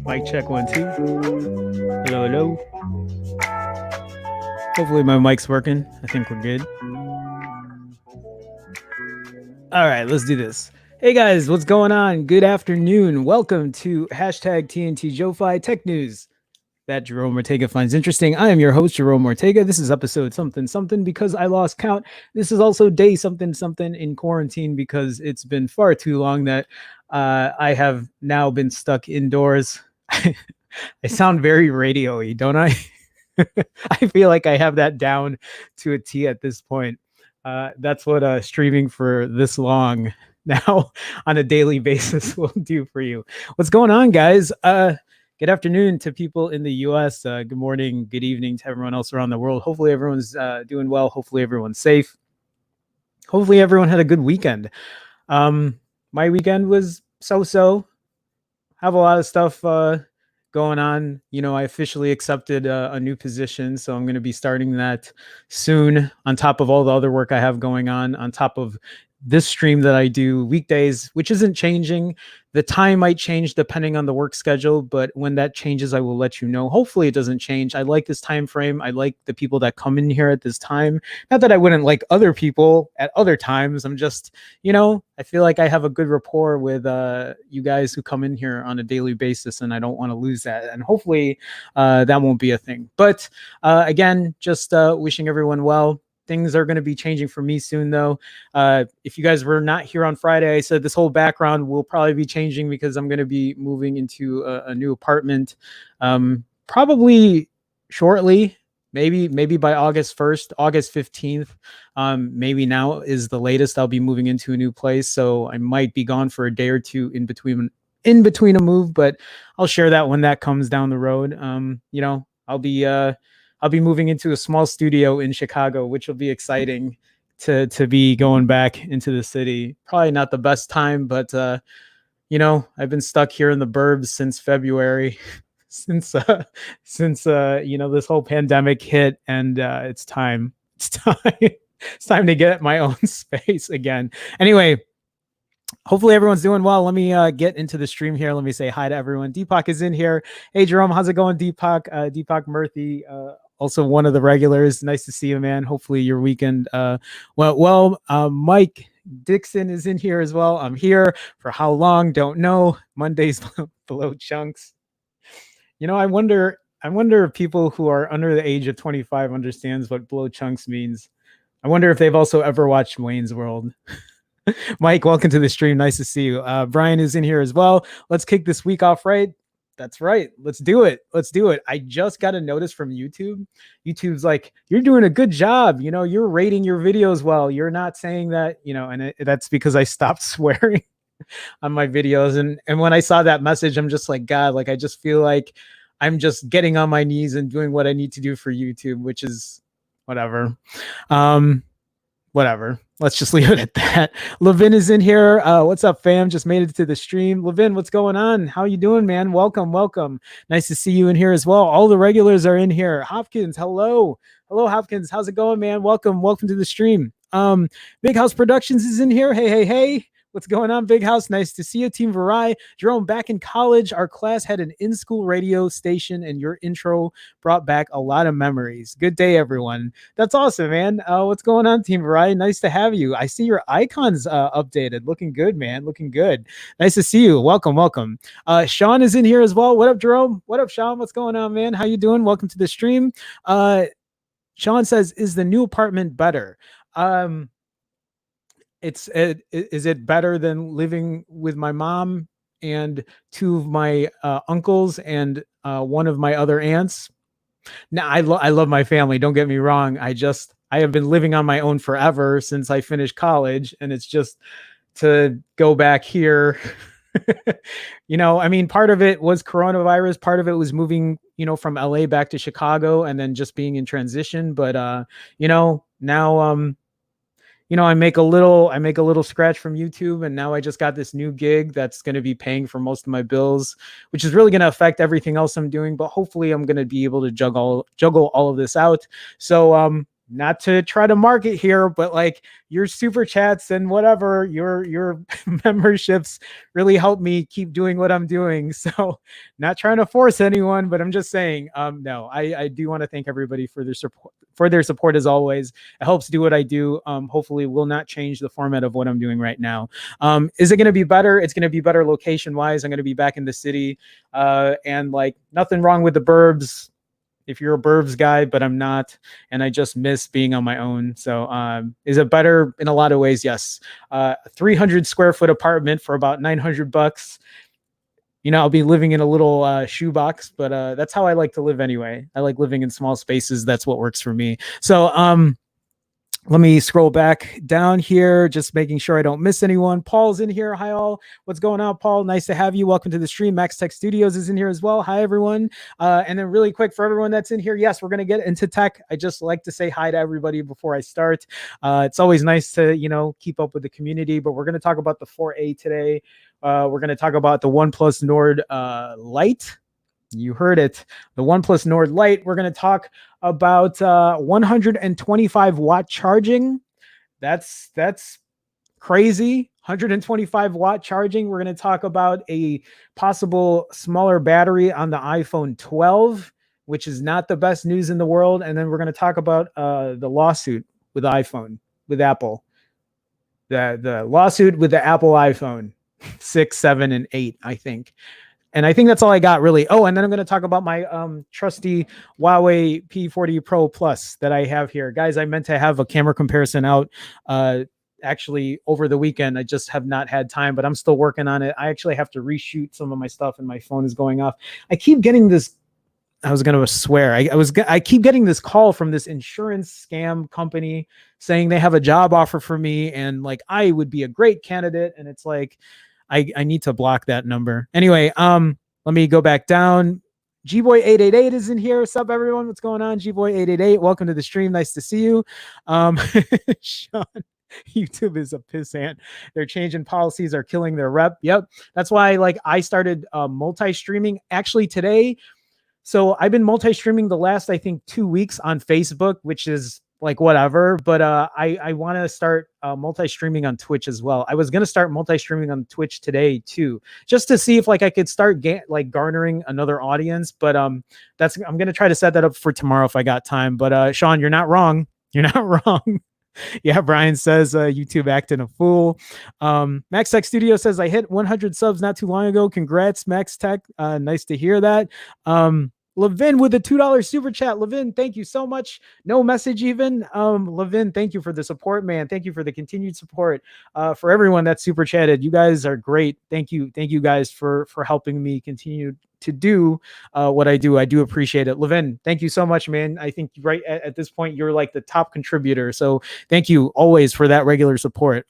Mic check 1 2. Hello, hello. Hopefully my mic's working. I think we're good. All right, let's do this. Hey guys, what's going on? Good afternoon. Welcome to hashtag TNT JoeFi Tech News that Jerome Ortega finds interesting. I am your host, Jerome Ortega. This is episode something something because I lost count. This is also day something something in quarantine because it's been far too long that I have now been stuck indoors. I sound very radio-y, don't I? I feel like I have that down to a T at this point. That's what streaming for this long now on a daily basis will do for you. What's going on, guys? Good afternoon to people in the US. Good morning, good evening to everyone else around the world. Hopefully everyone's doing well. Hopefully everyone's safe. Hopefully everyone had a good weekend. My weekend was so-so. Have a lot of stuff going on. You know, I officially accepted a new position, so I'm going to be starting that soon on top of all the other work I have going on top of this stream that I do weekdays, which isn't changing. The time might change depending on the work schedule, but when that changes, I will let you know. Hopefully it doesn't change. I like this time frame. I like the people that come in here at this time. Not that I wouldn't like other people at other times. I'm just, you know, I feel like I have a good rapport with you guys who come in here on a daily basis, and I don't want to lose that. And hopefully that won't be a thing. But again, just wishing everyone well. Things are going to be changing for me soon, though. If you guys were not here on Friday, I said this whole background will probably be changing because I'm going to be moving into a new apartment probably shortly, maybe by August 1st, August 15th. Maybe now is the latest I'll be moving into a new place. So I might be gone for a day or two in between a move, but I'll share that when that comes down the road. You know, I'll be moving into a small studio in Chicago, which will be exciting to be going back into the city. Probably not the best time, but you know, I've been stuck here in the burbs since February, since you know, this whole pandemic hit, and it's time. It's time to get my own space again. Anyway, Hopefully everyone's doing well. Let me get into the stream here. Let me say hi to everyone. Deepak is in here. Hey, Jerome, how's it going, Deepak? Deepak Murthy, also one of the regulars. Nice to see you, man. Hopefully your weekend went well. Mike Dixon is in here as well. I'm here for how long? Don't know. Mondays below chunks. You know, I wonder if people who are under the age of 25 understands what below chunks means. I wonder if they've also ever watched Wayne's World. Mike, welcome to the stream. Nice to see you. Brian is in here as well. Let's kick this week off right. That's right. Let's do it. Let's do it. I just got a notice from YouTube. YouTube's like, you're doing a good job. You know, you're rating your videos well. You're not saying that, you know, and that's because I stopped swearing on my videos. And when I saw that message, I'm just like, God, like, I just feel like I'm just getting on my knees and doing what I need to do for YouTube, which is whatever. Whatever. Let's just leave it at that. Levin is in here. What's up, fam? Just made it to the stream. Levin, what's going on? How you doing, man? Welcome, welcome. Nice to see you in here as well. All the regulars are in here. Hopkins, hello. Hello, Hopkins. How's it going, man? Welcome. Welcome to the stream. Big House Productions is in here. Hey, hey, hey. What's going on, Big House? Nice to see you, Team Varai. Jerome, back in college, our class had an in-school radio station, and your intro brought back a lot of memories. Good day, everyone. That's awesome, man. What's going on, Team Varai? Nice to have you. I see your icons updated. Looking good, man. Looking good. Nice to see you. Welcome, welcome. Sean is in here as well. What up, Jerome? What up, Sean? What's going on, man? How you doing? Welcome to the stream. Sean says, is the new apartment better? Is it better than living with my mom and two of my uncles and one of my other aunts? Now, I love my family. Don't get me wrong. I have been living on my own forever since I finished college, and it's just to go back here. You know, I mean, part of it was coronavirus. Part of it was moving, you know, from LA back to Chicago and then just being in transition. But, you know, now, you know, I make a little scratch from YouTube, and now I just got this new gig that's going to be paying for most of my bills, which is really going to affect everything else I'm doing. But hopefully I'm going to be able to juggle all of this out. So, not to try to market here, but like your super chats and whatever, your memberships really help me keep doing what I'm doing. So not trying to force anyone, but I'm just saying, no, I do want to thank everybody for their support as always. It helps do what I do. Hopefully will not change the format of what I'm doing right now. Is it going to be better? It's going to be better location wise. I'm going to be back in the city, and like nothing wrong with the burbs if you're a burbs guy, but I'm not, and I just miss being on my own. So is it better? In a lot of ways, yes. 300 square foot apartment for about $900. You know, I'll be living in a little shoebox, but that's how I like to live anyway. I like living in small spaces. That's what works for me. So let me scroll back down here, just making sure I don't miss anyone. Paul's in here. Hi, all. What's going on, Paul? Nice to have you. Welcome to the stream. Max Tech Studios is in here as well. Hi, everyone. And then really quick for everyone that's in here, yes, we're going to get into tech. I just like to say hi to everybody before I start. It's always nice to, you know, keep up with the community, but we're going to talk about the 4A today. We're going to talk about the OnePlus Nord Lite. You heard it. The OnePlus Nord Lite. We're going to talk about 125 watt charging. That's crazy. 125 watt charging. We're going to talk about a possible smaller battery on the iPhone 12, which is not the best news in the world. And then we're going to talk about the lawsuit with iPhone, with Apple. The lawsuit with the Apple iPhone 6, 7, and 8, I think. And I think that's all I got, really. Oh, and then I'm going to talk about my trusty Huawei P40 Pro Plus that I have here. Guys, I meant to have a camera comparison out actually over the weekend. I just have not had time, but I'm still working on it. I actually have to reshoot some of my stuff, and my phone is going off. I keep getting this. I was going to swear. I keep getting this call from this insurance scam company saying they have a job offer for me, and like I would be a great candidate. And it's like, I need to block that number. Anyway, let me go back down. Gboy888 is in here. What's up, everyone? What's going on? Gboy888, welcome to the stream. Nice to see you. Sean, YouTube is a pissant. They're changing policies, are killing their rep. Yep. That's why like I started multi-streaming actually today. So I've been multi-streaming the last, I think, 2 weeks on Facebook, which is like whatever. But I want to start multi-streaming on Twitch as well. I was gonna start multi-streaming on Twitch today too, just to see if like I could start like garnering another audience. But I'm gonna try to set that up for tomorrow if I got time. But Sean, you're not wrong. You're not wrong. Yeah, Brian says YouTube acting a fool. Max Tech Studio says I hit 100 subs not too long ago. Congrats, Max Tech. Nice to hear that. Levin with a $2 super chat. Levin, thank you so much. No message even. Levin, thank you for the support, man. Thank you for the continued support. For everyone that super chatted, you guys are great. Thank you guys for helping me continue to do what I do. I do appreciate it. Levin, thank you so much, man. I think right at this point you're like the top contributor. So thank you always for that regular support.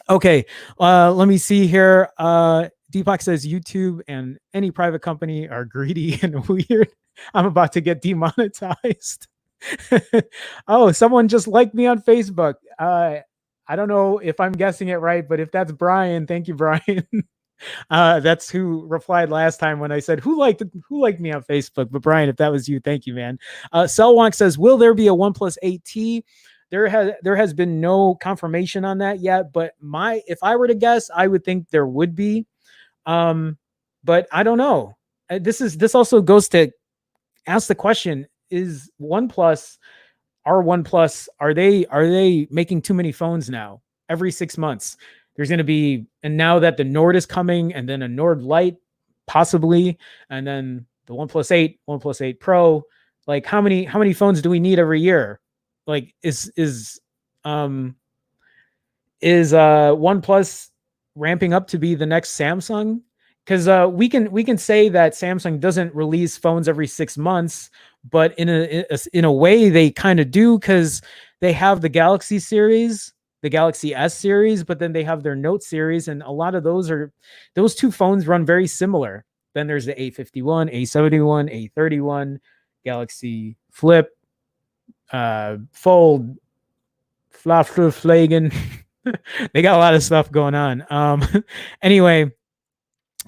Okay, let me see here. Deepak says YouTube and any private company are greedy and weird. I'm about to get demonetized. Oh, someone just liked me on Facebook. I don't know if I'm guessing it right, but if that's Brian, thank you, Brian. That's who replied last time when I said who liked me on Facebook. But Brian, if that was you, thank you, man. Cellwonk says, will there be a OnePlus 8T? There has been no confirmation on that yet, but if I were to guess, I would think there would be. But I don't know. This also goes to ask the question: is OnePlus, are they making too many phones now? Every 6 months, there's going to be, and now that the Nord is coming, and then a Nord Lite possibly, and then the OnePlus 8, OnePlus 8 Pro. Like how many phones do we need every year? Like is OnePlus ramping up to be the next Samsung? Because we can say that Samsung doesn't release phones every 6 months, but in a way they kind of do, because they have the Galaxy series, the Galaxy S series, but then they have their Note series, and a lot of those two phones run very similar. Then there's the A51, A71, A31, Galaxy Flip, Fold, Flaflagen. They got a lot of stuff going on. Anyway,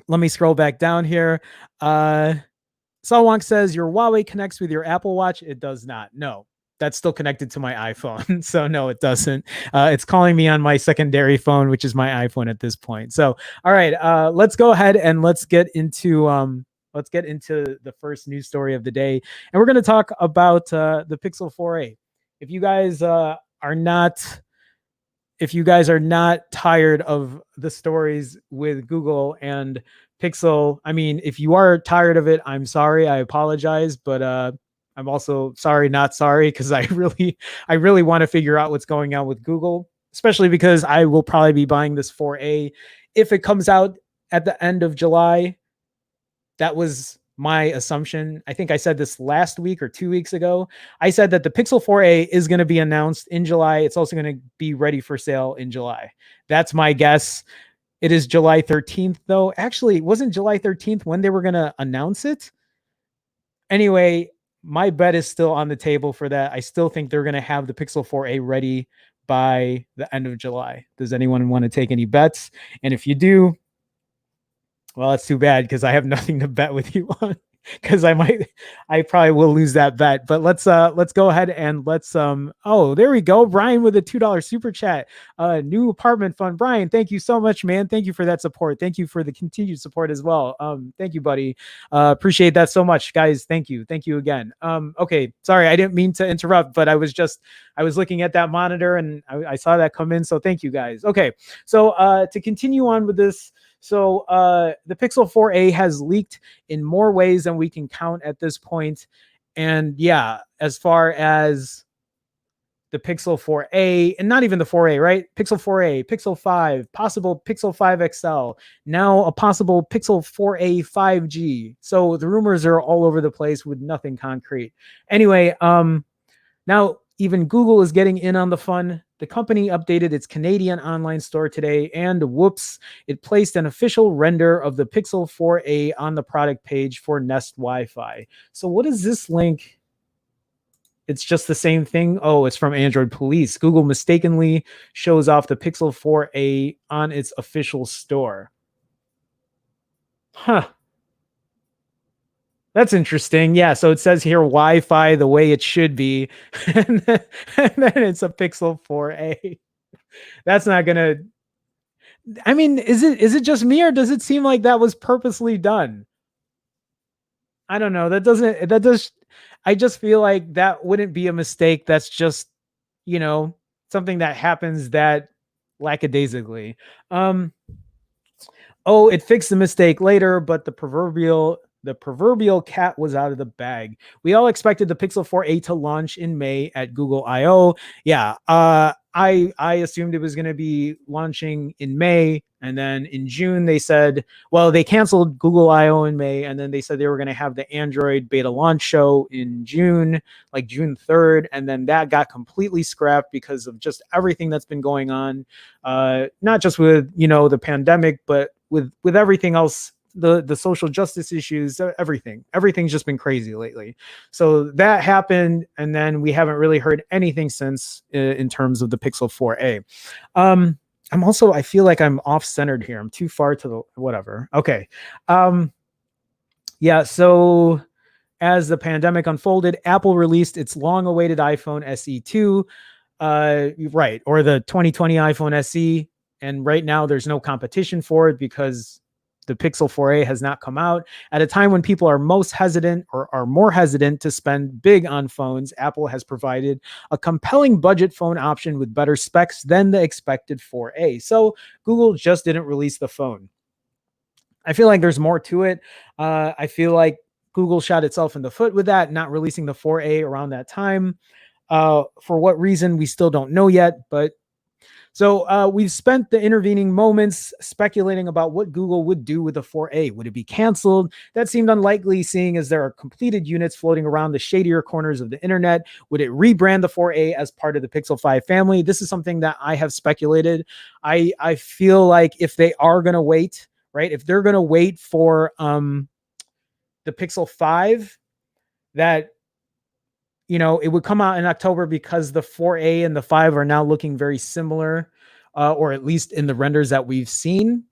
let me scroll back down here. Salwonk says your Huawei connects with your Apple Watch. It does not. No, that's still connected to my iPhone. So no, it doesn't. It's calling me on my secondary phone, which is my iPhone at this point. So, all right, let's go ahead and let's get into the first news story of the day. And we're going to talk about the Pixel 4a. If you guys are not tired of the stories with Google and Pixel, I mean, if you are tired of it, I'm sorry. I apologize, but I'm also sorry, not sorry, because I really want to figure out what's going on with Google, especially because I will probably be buying this 4a if it comes out at the end of July. That was my assumption. I think I said this last week or 2 weeks ago. I said that the Pixel 4a is going to be announced in July. It's also going to be ready for sale in July. That's my guess. It is July 13th, though. Actually, it wasn't July 13th when they were going to announce it. Anyway, my bet is still on the table for that. I still think they're going to have the Pixel 4a ready by the end of July. Does anyone want to take any bets? And if you do, well, that's too bad, because I have nothing to bet with you on, because I probably will lose that bet. But let's go ahead and let's oh, there we go. Brian with a $2 super chat. New apartment fund. Brian, thank you so much, man. Thank you for that support. Thank you for the continued support as well. Thank you, buddy. Appreciate that so much, guys. Thank you again. Okay, sorry, I didn't mean to interrupt, but I was looking at that monitor and I saw that come in. So thank you, guys. Okay, so to continue on with this. So the Pixel 4a has leaked in more ways than we can count at this point. And yeah, as far as the Pixel 4a, and not even the 4a, right? Pixel 4a, Pixel 5, possible Pixel 5 XL, now a possible Pixel 4a 5G. So the rumors are all over the place with nothing concrete. Anyway, now even Google is getting in on the fun. The company updated its Canadian online store today, and whoops, it placed an official render of the Pixel 4a on the product page for Nest Wi-Fi. So what is this link? It's just the same thing. Oh, it's from Android Police. Google mistakenly shows off the Pixel 4a on its official store. Huh. That's interesting. Yeah. So it says here Wi-Fi the way it should be, and then it's a Pixel 4a. That's not gonna. I mean, is it just me or does it seem like that was purposely done? I don't know. That doesn't. That does. I just feel like that wouldn't be a mistake. That's just you know something that happens that lackadaisically. Um, Oh, it fixed the mistake later, but the proverbial cat was out of the bag. We all expected the Pixel 4a to launch in May at Google I/O. Yeah, I assumed it was going to be launching in May, and then in June they said, well, they canceled Google I/O in May, and then they said they were going to have the Android beta launch show in June, like June 3rd, and then that got completely scrapped because of just everything that's been going on, not just with the pandemic, but with everything else, the social justice issues, everything's just been crazy lately. So that happened, and then we haven't really heard anything since in terms of the Pixel 4a. I feel like I'm off centered here. I'm too far to the whatever. Okay. Yeah, so as the pandemic unfolded, Apple released its long awaited iPhone SE 2, right, or the 2020 iPhone SE. And right now there's no competition for it because the Pixel 4a has not come out. At a time when people are most hesitant or are more hesitant to spend big on phones, Apple has provided a compelling budget phone option with better specs than the expected 4a. So Google just didn't release the phone. I feel like there's more to it. I feel like Google shot itself in the foot with that, not releasing the 4a around that time. For what reason, we still don't know yet. But so we've spent the intervening moments speculating about what Google would do with the 4a. Would it be canceled? That seemed unlikely, seeing as there are completed units floating around the shadier corners of the internet. Would it rebrand the 4a as part of the Pixel 5 family? This is something that I have speculated. I feel like if they are going to wait, right? If they're going to wait for the Pixel 5, that it would come out in October because the 4a and the 5 are now looking very similar, or at least in the renders that we've seen.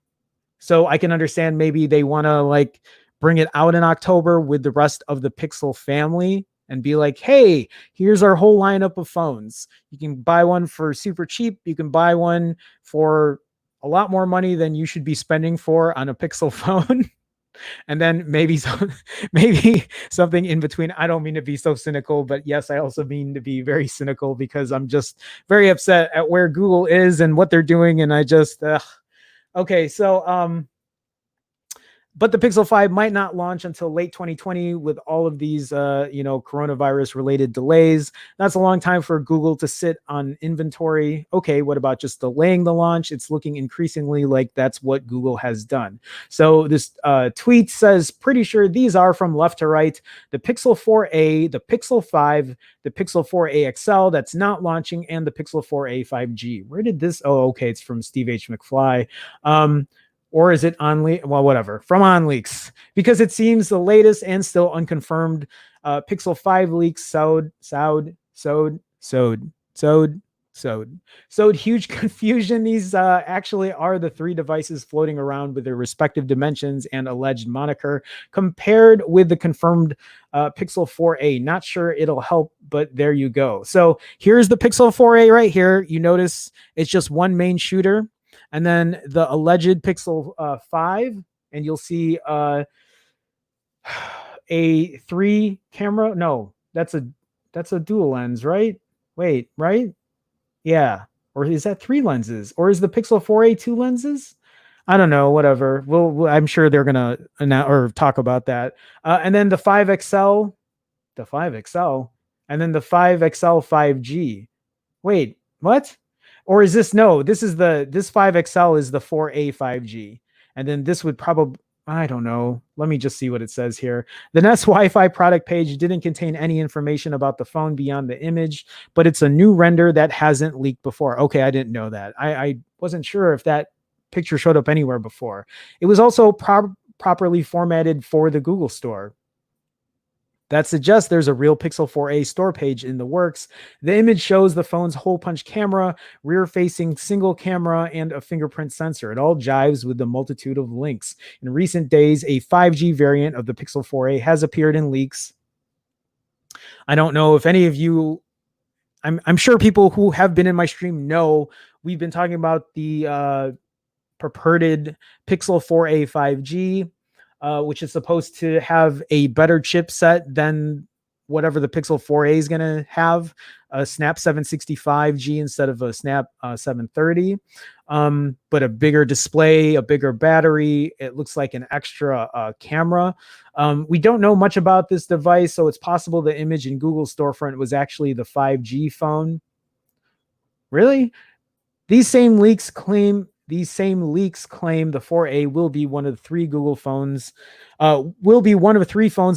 So I can understand maybe they want to like bring it out in October with the rest of the Pixel family and be like, hey, here's our whole lineup of phones. You can buy one for super cheap. You can buy one for a lot more money than you should be spending for on a Pixel phone. And then maybe maybe something in between. I don't mean to be so cynical, but yes, I also mean to be very cynical because I'm just very upset at where Google is and what they're doing. And I just, okay. So, but the Pixel 5 might not launch until late 2020 with all of these, coronavirus related delays. That's a long time for Google to sit on inventory. Okay, what about just delaying the launch? It's looking increasingly like that's what Google has done. So this tweet says, pretty sure these are from left to right. The Pixel 4a, the Pixel 5, the Pixel 4a XL that's not launching, and the Pixel 4a 5G. Where did this? Oh, okay, it's from Steve H. McFly. Or is it on well, whatever, from OnLeaks, because it seems the latest and still unconfirmed Pixel 5 leaks sowed huge confusion. These actually are the three devices floating around with their respective dimensions and alleged moniker compared with the confirmed Pixel 4a. Not sure it'll help, but there you go. So here's the Pixel 4a right here. You notice it's just one main shooter. And then the alleged Pixel 5, and you'll see a 3 camera. No, that's a dual lens, right? Wait, right? Yeah. Or is that 3 lenses? Or is the Pixel 4a 2 lenses? I don't know, whatever. I'm sure they're going to announce or talk about that. And then the 5XL, and then the 5XL 5G. Wait, what? Or is this this 5XL is the 4a 5G. And then this would probably, I don't know. Let me just see what it says here. The Nest Wi-Fi product page didn't contain any information about the phone beyond the image, but it's a new render that hasn't leaked before. Okay, I didn't know that. I wasn't sure if that picture showed up anywhere before. It was also properly formatted for the Google Store. that suggests there's a real Pixel 4a store page in the works. The image shows the phone's hole punch camera, rear facing single camera, and a fingerprint sensor. It all jives with the multitude of links. In recent days, a 5G variant of the Pixel 4a has appeared in leaks. I don't know if any of you, I'm sure people who have been in my stream know we've been talking about the purported Pixel 4a 5G, which is supposed to have a better chipset than whatever the Pixel 4a is going to have, a Snap 765G instead of a Snap 730, but a bigger display, a bigger battery. It looks like an extra camera. We don't know much about this device, so it's possible the image in Google's storefront was actually the 5G phone. Really? These same leaks claim the 4a will be one of three phones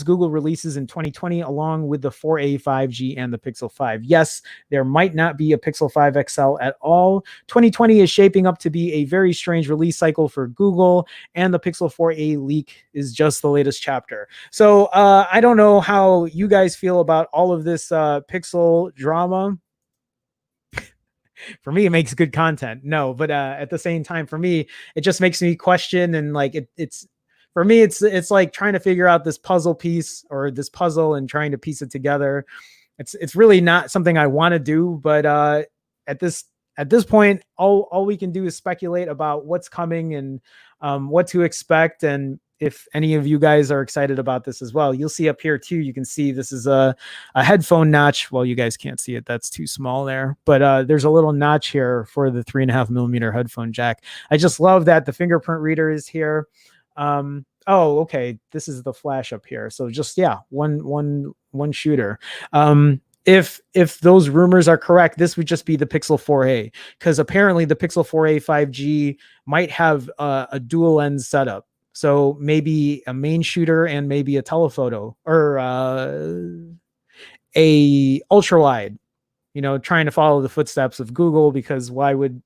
Google releases in 2020, along with the 4a 5G and the Pixel 5. Yes, there might not be a Pixel 5 XL at all. 2020 is shaping up to be a very strange release cycle for Google, and the Pixel 4a leak is just the latest chapter. So I don't know how you guys feel about all of this Pixel drama. For me, it makes good content. No, but at the same time, for me, it just makes me question, and like it's for me, it's like trying to figure out this puzzle piece or this puzzle and trying to piece it together. It's really not something I want to do, but at this point, all we can do is speculate about what's coming and what to expect. And if any of you guys are excited about this as well, you'll see up here too. You can see this is a headphone notch. Well, you guys can't see it. That's too small there. But there's a little notch here for the 3.5mm headphone jack. I just love that the fingerprint reader is here. Oh, okay. This is the flash up here. So just, yeah, one shooter. If those rumors are correct, this would just be the Pixel 4a, because apparently the Pixel 4a 5G might have a dual lens setup. So maybe a main shooter and maybe a telephoto or a ultra wide, trying to follow the footsteps of Google, because why would,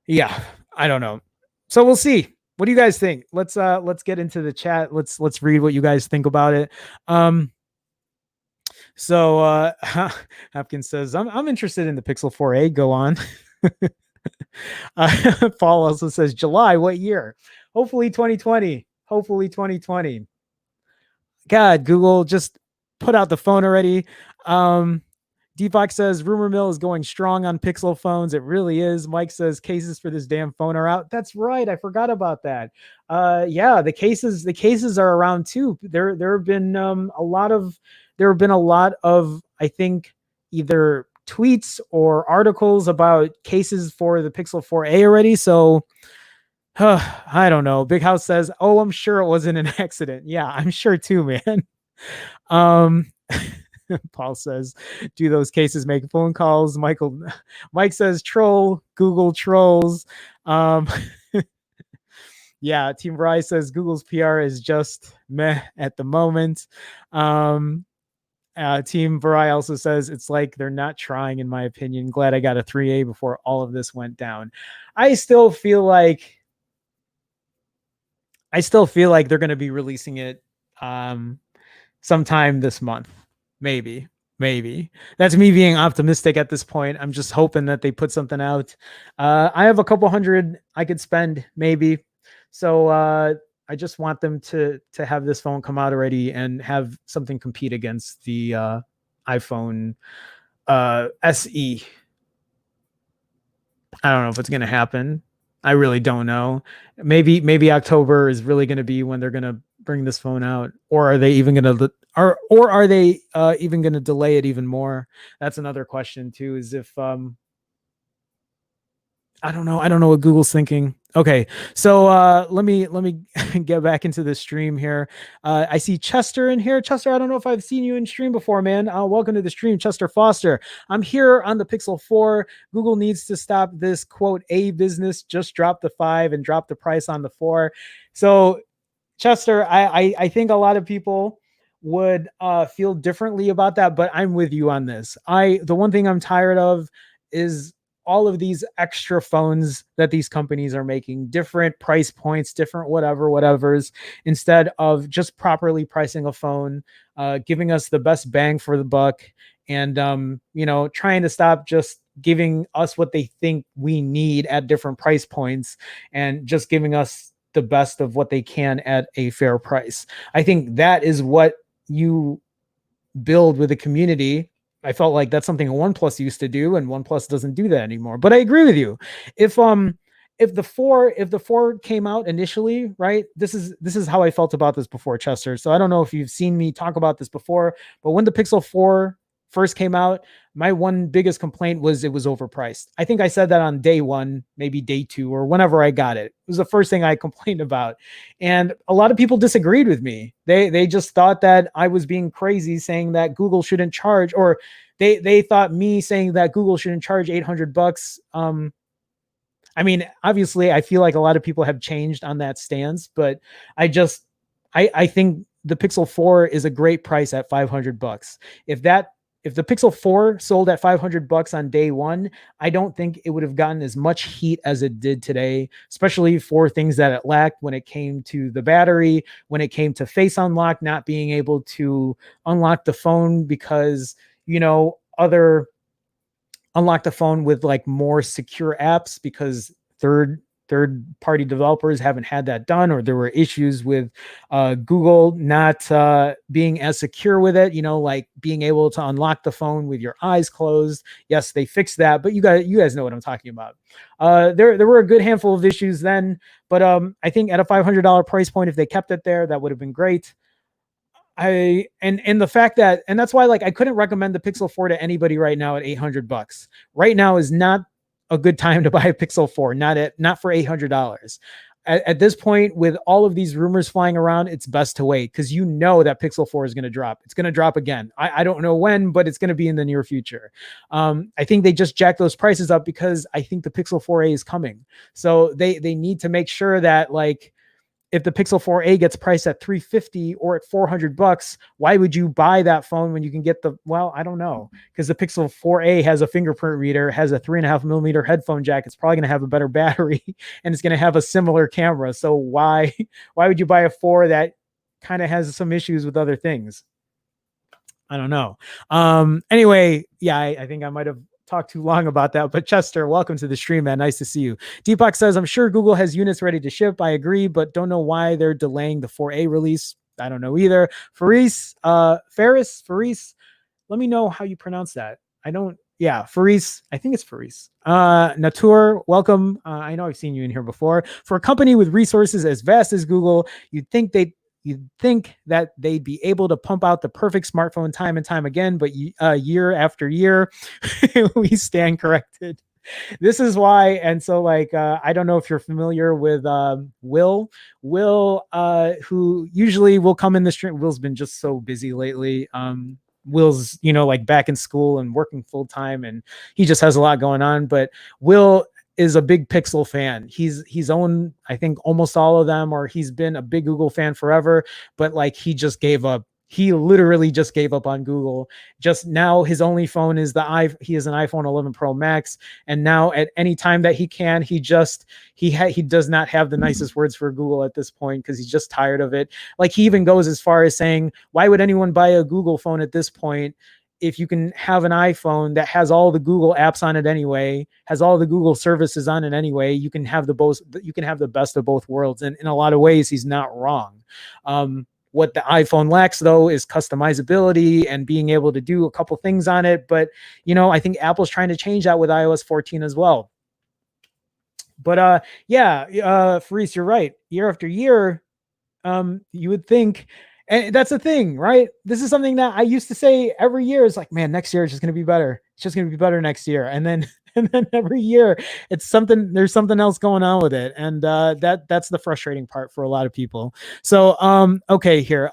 yeah, I don't know. So we'll see. What do you guys think? Let's get into the chat. Let's read what you guys think about it. So Hopkins says, I'm interested in the Pixel 4a. Go on. Paul also says, July, what year? Hopefully 2020. Hopefully 2020. God, Google, just put out the phone already. Deepak says, rumor mill is going strong on Pixel phones. It really is. Mike says, cases for this damn phone are out. That's right. I forgot about that. Yeah, the cases are around too. There have been a lot of, I think, either tweets or articles about cases for the Pixel 4a already. So I don't know. Big House says, oh, I'm sure it wasn't an accident. Yeah, I'm sure too, man. Paul says, do those cases make phone calls? Mike says, troll, Google trolls. Yeah, Team Rai says Google's PR is just meh at the moment. Team Varai also says it's like they're not trying, in my opinion. Glad I got a 3A before all of this went down. I still feel like they're going to be releasing it sometime this month. Maybe. That's me being optimistic at this point. I'm just hoping that they put something out. I have a couple hundred I could spend, maybe. So I just want them to have this phone come out already and have something compete against the iPhone SE. I don't know if it's going to happen. I really don't know. Maybe October is really going to be when they're going to bring this phone out, or are they even going to even going to delay it even more? That's another question too, is if I don't know what Google's thinking. Okay, so let me get back into the stream here. I see Chester in here. Chester, I don't know if I've seen you in stream before, man. Welcome to the stream, Chester Foster. I'm here on the Pixel 4. Google needs to stop this, quote, A business. Just drop the 5 and drop the price on the 4. So, Chester, I think a lot of people would feel differently about that, but I'm with you on this. The one thing I'm tired of is all of these extra phones that these companies are making, different price points, different whatevers, instead of just properly pricing a phone, giving us the best bang for the buck, and trying to stop just giving us what they think we need at different price points, and just giving us the best of what they can at a fair price. I think that is what you build with a community. I felt like that's something OnePlus used to do, and OnePlus doesn't do that anymore. But I agree with you. If the four came out initially, right? This is how I felt about this before, Chester. So I don't know if you've seen me talk about this before, but when the Pixel 4 first came out, my one biggest complaint was it was overpriced. I think I said that on day one, maybe day two, or whenever I got it. It was the first thing I complained about. And a lot of people disagreed with me. They just thought that I was being crazy saying that Google shouldn't charge, or they thought me saying that Google shouldn't charge $800. I mean, obviously, I feel like a lot of people have changed on that stance, but I think the Pixel 4 is a great price at $500. If the Pixel 4 sold at $500 on day one, I don't think it would have gotten as much heat as it did today, especially for things that it lacked when it came to the battery, when it came to Face Unlock, not being able to unlock the phone because, other unlock the phone with like more secure apps, because third party developers haven't had that done, or there were issues with Google not being as secure with it, like being able to unlock the phone with your eyes closed. Yes, they fixed that, but you guys know what I'm talking about. There were a good handful of issues then, but I think at a $500 price point, if they kept it there, that would have been great. And the fact that, and that's why, like, I couldn't recommend the Pixel 4 to anybody right now at $800. Right now is not a good time to buy a Pixel 4, not for $800. At this point, with all of these rumors flying around, it's best to wait, because that Pixel 4 is going to drop. It's going to drop again. I don't know when, but it's going to be in the near future. I think they just jacked those prices up because I think the Pixel 4a is coming. So they need to make sure that, like, if the Pixel 4a gets priced at $350 or at $400, why would you buy that phone when you can get I don't know, because the Pixel 4a has a fingerprint reader, has a 3.5mm headphone jack. It's probably going to have a better battery and it's going to have a similar camera. So why would you buy a 4 that kind of has some issues with other things? I don't know. Anyway, yeah, I think I might have talked too long about that, but Chester, welcome to the stream, man. Nice to see you. Deepak says, I'm sure Google has units ready to ship. I agree, but don't know why they're delaying the 4a release. I don't know either. Faris, let me know how you pronounce that. Faris, I think it's Faris. Natur, welcome. I know I've seen you in here before. For a company with resources as vast as Google, you'd think that they'd be able to pump out the perfect smartphone time and time again, but year after year, we stand corrected. This is why. And so, like, I don't know if you're familiar with Will, who usually will come in the stream. Will's been just so busy lately. Will's, like, back in school and working full time, and he just has a lot going on. But Will is a big Pixel fan. He's owned, I think, almost all of them, or he's been a big Google fan forever, but like he just gave up. He literally just gave up on Google. Just now his only phone is he has an iPhone 11 Pro Max, and now at any time that he can, he does not have the nicest words for Google at this point, because he's just tired of it. Like, he even goes as far as saying, why would anyone buy a Google phone at this point if you can have an iPhone that has all the Google apps on it anyway, has all the Google services on it anyway? You can have the best of both worlds. And in a lot of ways, he's not wrong. What the iPhone lacks, though, is customizability and being able to do a couple things on it. But, I think Apple's trying to change that with iOS 14 as well. But Faris, you're right. Year after year, you would think. And that's the thing, right? This is something that I used to say every year. Is like, man, next year is just going to be better. It's just going to be better next year. And then every year there's something else going on with it. And that's the frustrating part for a lot of people. So, okay, here.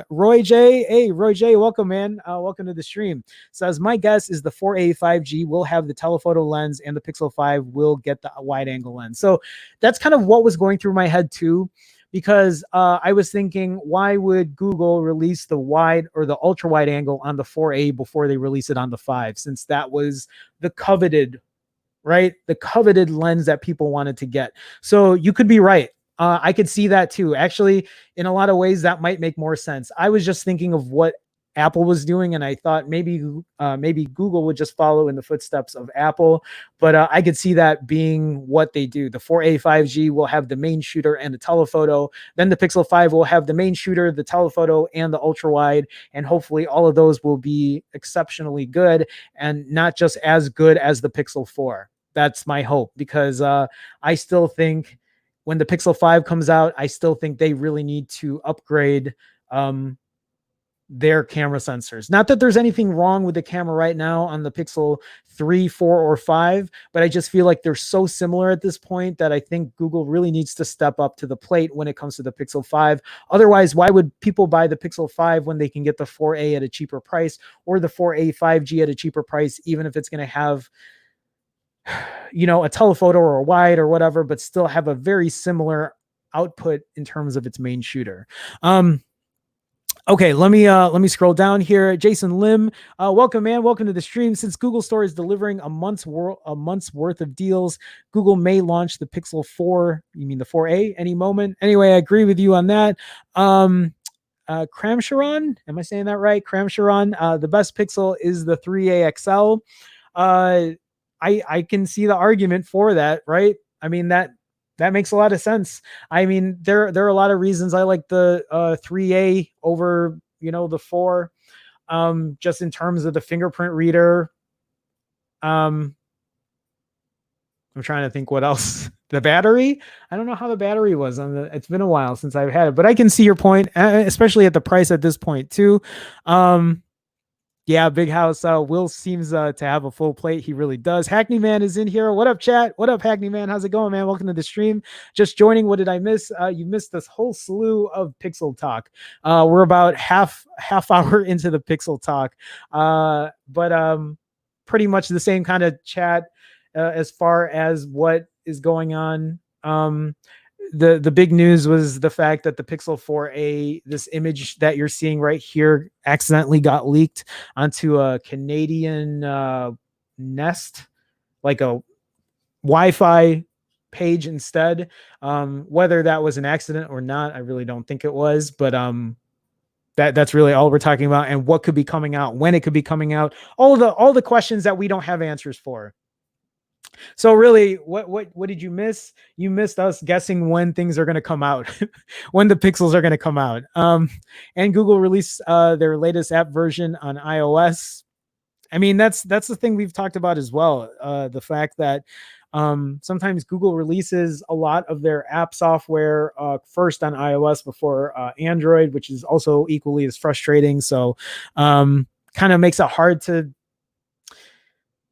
Roy J. Hey, Roy J, welcome, man. Welcome to the stream. Says, my guess is the 4a 5G will have the telephoto lens and the Pixel 5 will get the wide angle lens. So that's kind of what was going through my head too. Because I was thinking, why would Google release the wide or the ultra wide angle on the 4a before they release it on the 5, since that was the coveted right? The coveted lens that people wanted to get. So you could be right. I could see that too. Actually, in a lot of ways, that might make more sense. I was just thinking of what Apple was doing, and I thought maybe Google would just follow in the footsteps of Apple. But I could see that being what they do. The 4A 5G will have the main shooter and the telephoto. Then the Pixel 5 will have the main shooter, the telephoto, and the ultra wide. And hopefully, all of those will be exceptionally good and not just as good as the Pixel 4. That's my hope, because I still think when the Pixel 5 comes out, I still think they really need to upgrade their camera sensors. Not that there's anything wrong with the camera right now on the Pixel 3, 4, or 5, but I just feel like they're so similar at this point that I think Google really needs to step up to the plate when it comes to the Pixel 5. Otherwise, why would people buy the Pixel 5 when they can get the 4A at a cheaper price, or the 4A 5G at a cheaper price, even if it's going to have a telephoto or a wide or whatever, but still have a very similar output in terms of its main shooter. Okay, let me scroll down here. Jason Lim, welcome, man. Welcome to the stream. Since Google Store is delivering a month's worth of deals, Google may launch the Pixel 4. You mean the 4A any moment? Anyway, I agree with you on that. Kramsharon, am I saying that right? Kramsharon, the best Pixel is the 3A XL. I can see the argument for that, right? I mean, that makes a lot of sense. I mean, there are a lot of reasons I like the 3A over, the 4, just in terms of the fingerprint reader. I'm trying to think what else. The battery. I don't know how the battery was it's been a while since I've had it, but I can see your point, especially at the price at this point too. Yeah, big house. Will seems to have a full plate. He really does. Hackney Man is in here. What up, chat? What up, Hackney Man? How's it going, man? Welcome to the stream. Just joining. What did I miss? You missed this whole slew of Pixel talk. We're about half hour into the Pixel talk, but pretty much the same kind of chat as far as what is going on. The big news was the fact that the Pixel 4a, this image that you're seeing right here, accidentally got leaked onto a Canadian Nest, like a Wi-Fi page instead. Whether that was an accident or not, I really don't think it was, but that's really all we're talking about, and what could be coming out, when it could be coming out, all the questions that we don't have answers for. So really, what did you miss? You missed us guessing when things are going to come out, when the Pixels are going to come out. And Google released their latest app version on iOS. I mean, that's the thing we've talked about as well. The fact that sometimes Google releases a lot of their app software first on iOS before Android, which is also equally as frustrating. So kind of makes it hard to,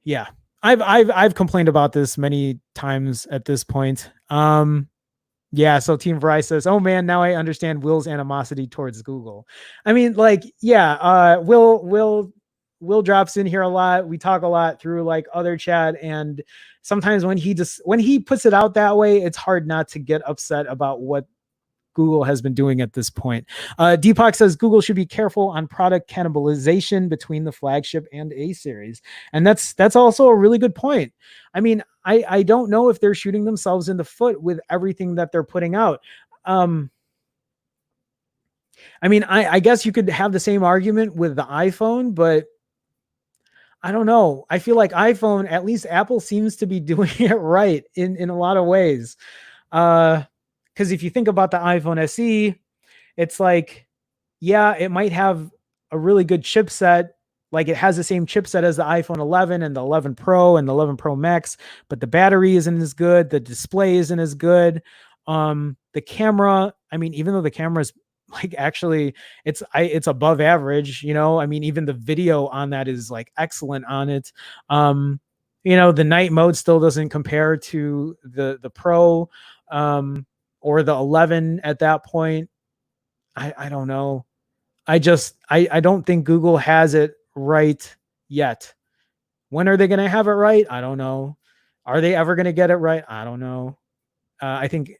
yeah. I've complained about this many times at this point. Yeah, so Team Verizon says, "Oh man, now I understand Will's animosity towards Google." I mean, like, yeah, Will drops in here a lot. We talk a lot through like other chat, and sometimes when he puts it out that way, it's hard not to get upset about what Google has been doing at this point. Deepak says Google should be careful on product cannibalization between the flagship and A series. And that's also a really good point. I mean, I don't know if they're shooting themselves in the foot with everything that they're putting out. I mean, I guess you could have the same argument with the iPhone, but I don't know. I feel like iPhone, at least Apple seems to be doing it right in a lot of ways. Because if you think about the iPhone SE, it's like, yeah, it might have a really good chipset. Like it has the same chipset as the iPhone 11 and the 11 Pro and the 11 Pro Max, but the battery isn't as good. The display isn't as good. The camera, I mean, even though the camera is like actually it's above average, I mean, even the video on that is like excellent on it. The night mode still doesn't compare to the Pro. Or the 11 at that point. I don't know. I don't think Google has it right yet. When are they going to have it right? I don't know. Are they ever going to get it right? I don't know. I think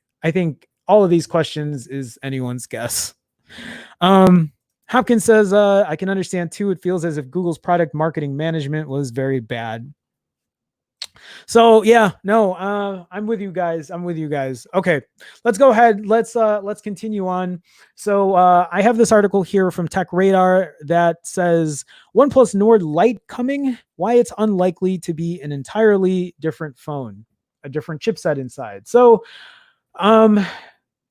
all of these questions is anyone's guess. Hopkins says, I can understand too. It feels as if Google's product marketing management was very bad. So yeah, no, I'm with you guys. I'm with you guys. Okay, let's go ahead. Let's continue on. So I have this article here from Tech Radar that says OnePlus Nord Lite coming. Why it's unlikely to be an entirely different phone, a different chipset inside. So um,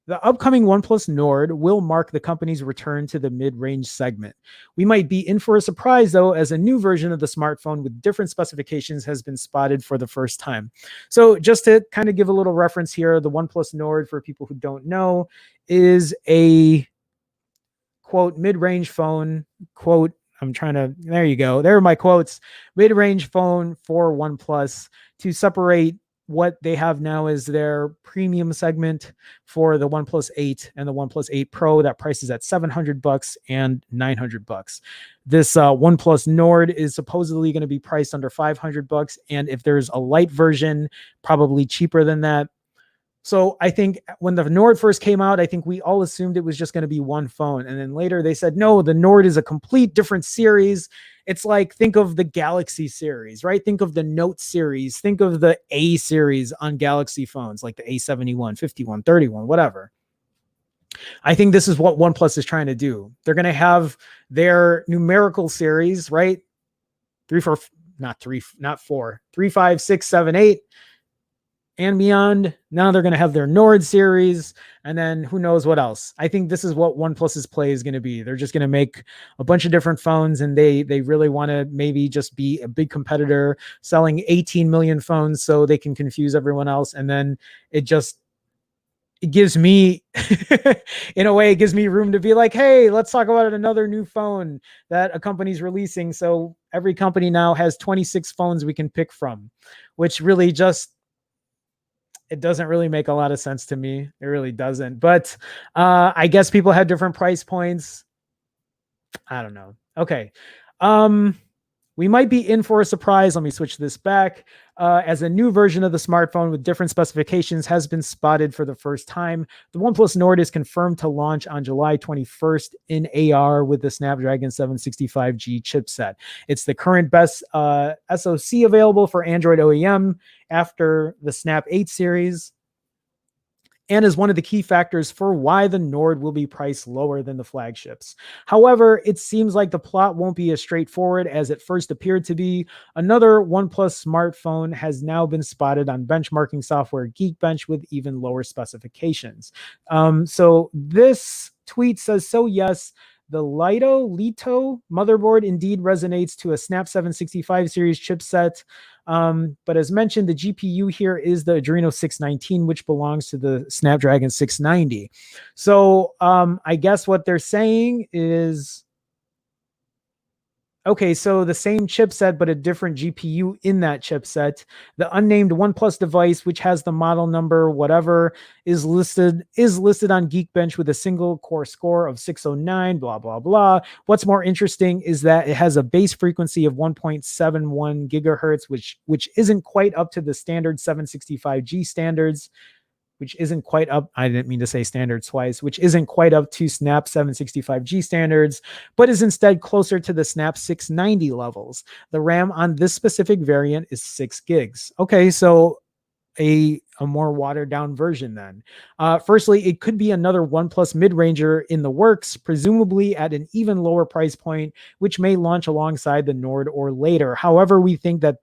the upcoming OnePlus Nord will mark the company's return to the mid-range segment. We might be in for a surprise, though, as a new version of the smartphone with different specifications has been spotted for the first time. So, just to kind of give a little reference here, the OnePlus Nord, for people who don't know, is a quote mid-range phone, quote, I'm trying to, there you go, there are my quotes, mid-range phone for OnePlus to separate what they have now is their premium segment for the OnePlus 8 and the OnePlus 8 Pro. That price is at $700 and $900. This OnePlus Nord is supposedly going to be priced under $500, and if there's a light version, probably cheaper than that. So I think when the Nord first came out, I think we all assumed it was just going to be one phone. And then later they said, no, the Nord is a complete different series. It's like, think of the Galaxy series, right? Think of the Note series. Think of the A series on Galaxy phones, like the A71, 51, 31, whatever. I think this is what OnePlus is trying to do. They're going to have their numerical series, right? Not four, 3, 5, 6, 7, 8 and beyond. Now they're going to have their Nord series, and then who knows what else. I think this is what OnePlus's play is going to be. They're just going to make a bunch of different phones, and they really want to maybe just be a big competitor, selling 18 million phones so they can confuse everyone else. And then it gives me, in a way, it gives me room to be like, hey, let's talk about another new phone that a company's releasing. So every company now has 26 phones we can pick from, which really just, it doesn't really make a lot of sense to me. It really doesn't. But I guess people had different price points. I don't know. Okay. We might be in for a surprise. Let me switch this back. As a new version of the smartphone with different specifications has been spotted for the first time. The OnePlus Nord is confirmed to launch on July 21st in AR with the Snapdragon 765G chipset. It's the current best SoC available for Android OEM after the Snap 8 series, and is one of the key factors for why the Nord will be priced lower than the flagships. However, it seems like the plot won't be as straightforward as it first appeared to be. Another OnePlus smartphone has now been spotted on benchmarking software Geekbench with even lower specifications. So this tweet says, so yes, the Lito motherboard indeed resonates to a Snap 765 series chipset. But as mentioned, the GPU here is the Adreno 619, which belongs to the Snapdragon 690. So I guess what they're saying is, okay, so the same chipset, but a different GPU in that chipset. The unnamed OnePlus device, which has the model number, whatever, is listed on Geekbench with a single core score of 609, blah, blah, blah. What's more interesting is that it has a base frequency of 1.71 gigahertz, which isn't quite up to the standard 765G standards, which isn't quite up. I didn't mean to say standards twice, which isn't quite up to Snap 765G standards, but is instead closer to the Snap 690 levels. The RAM on this specific variant is 6 gigs. Okay, so a more watered down version then. Firstly, it could be another OnePlus mid-ranger in the works, presumably at an even lower price point, which may launch alongside the Nord or later. However, we think that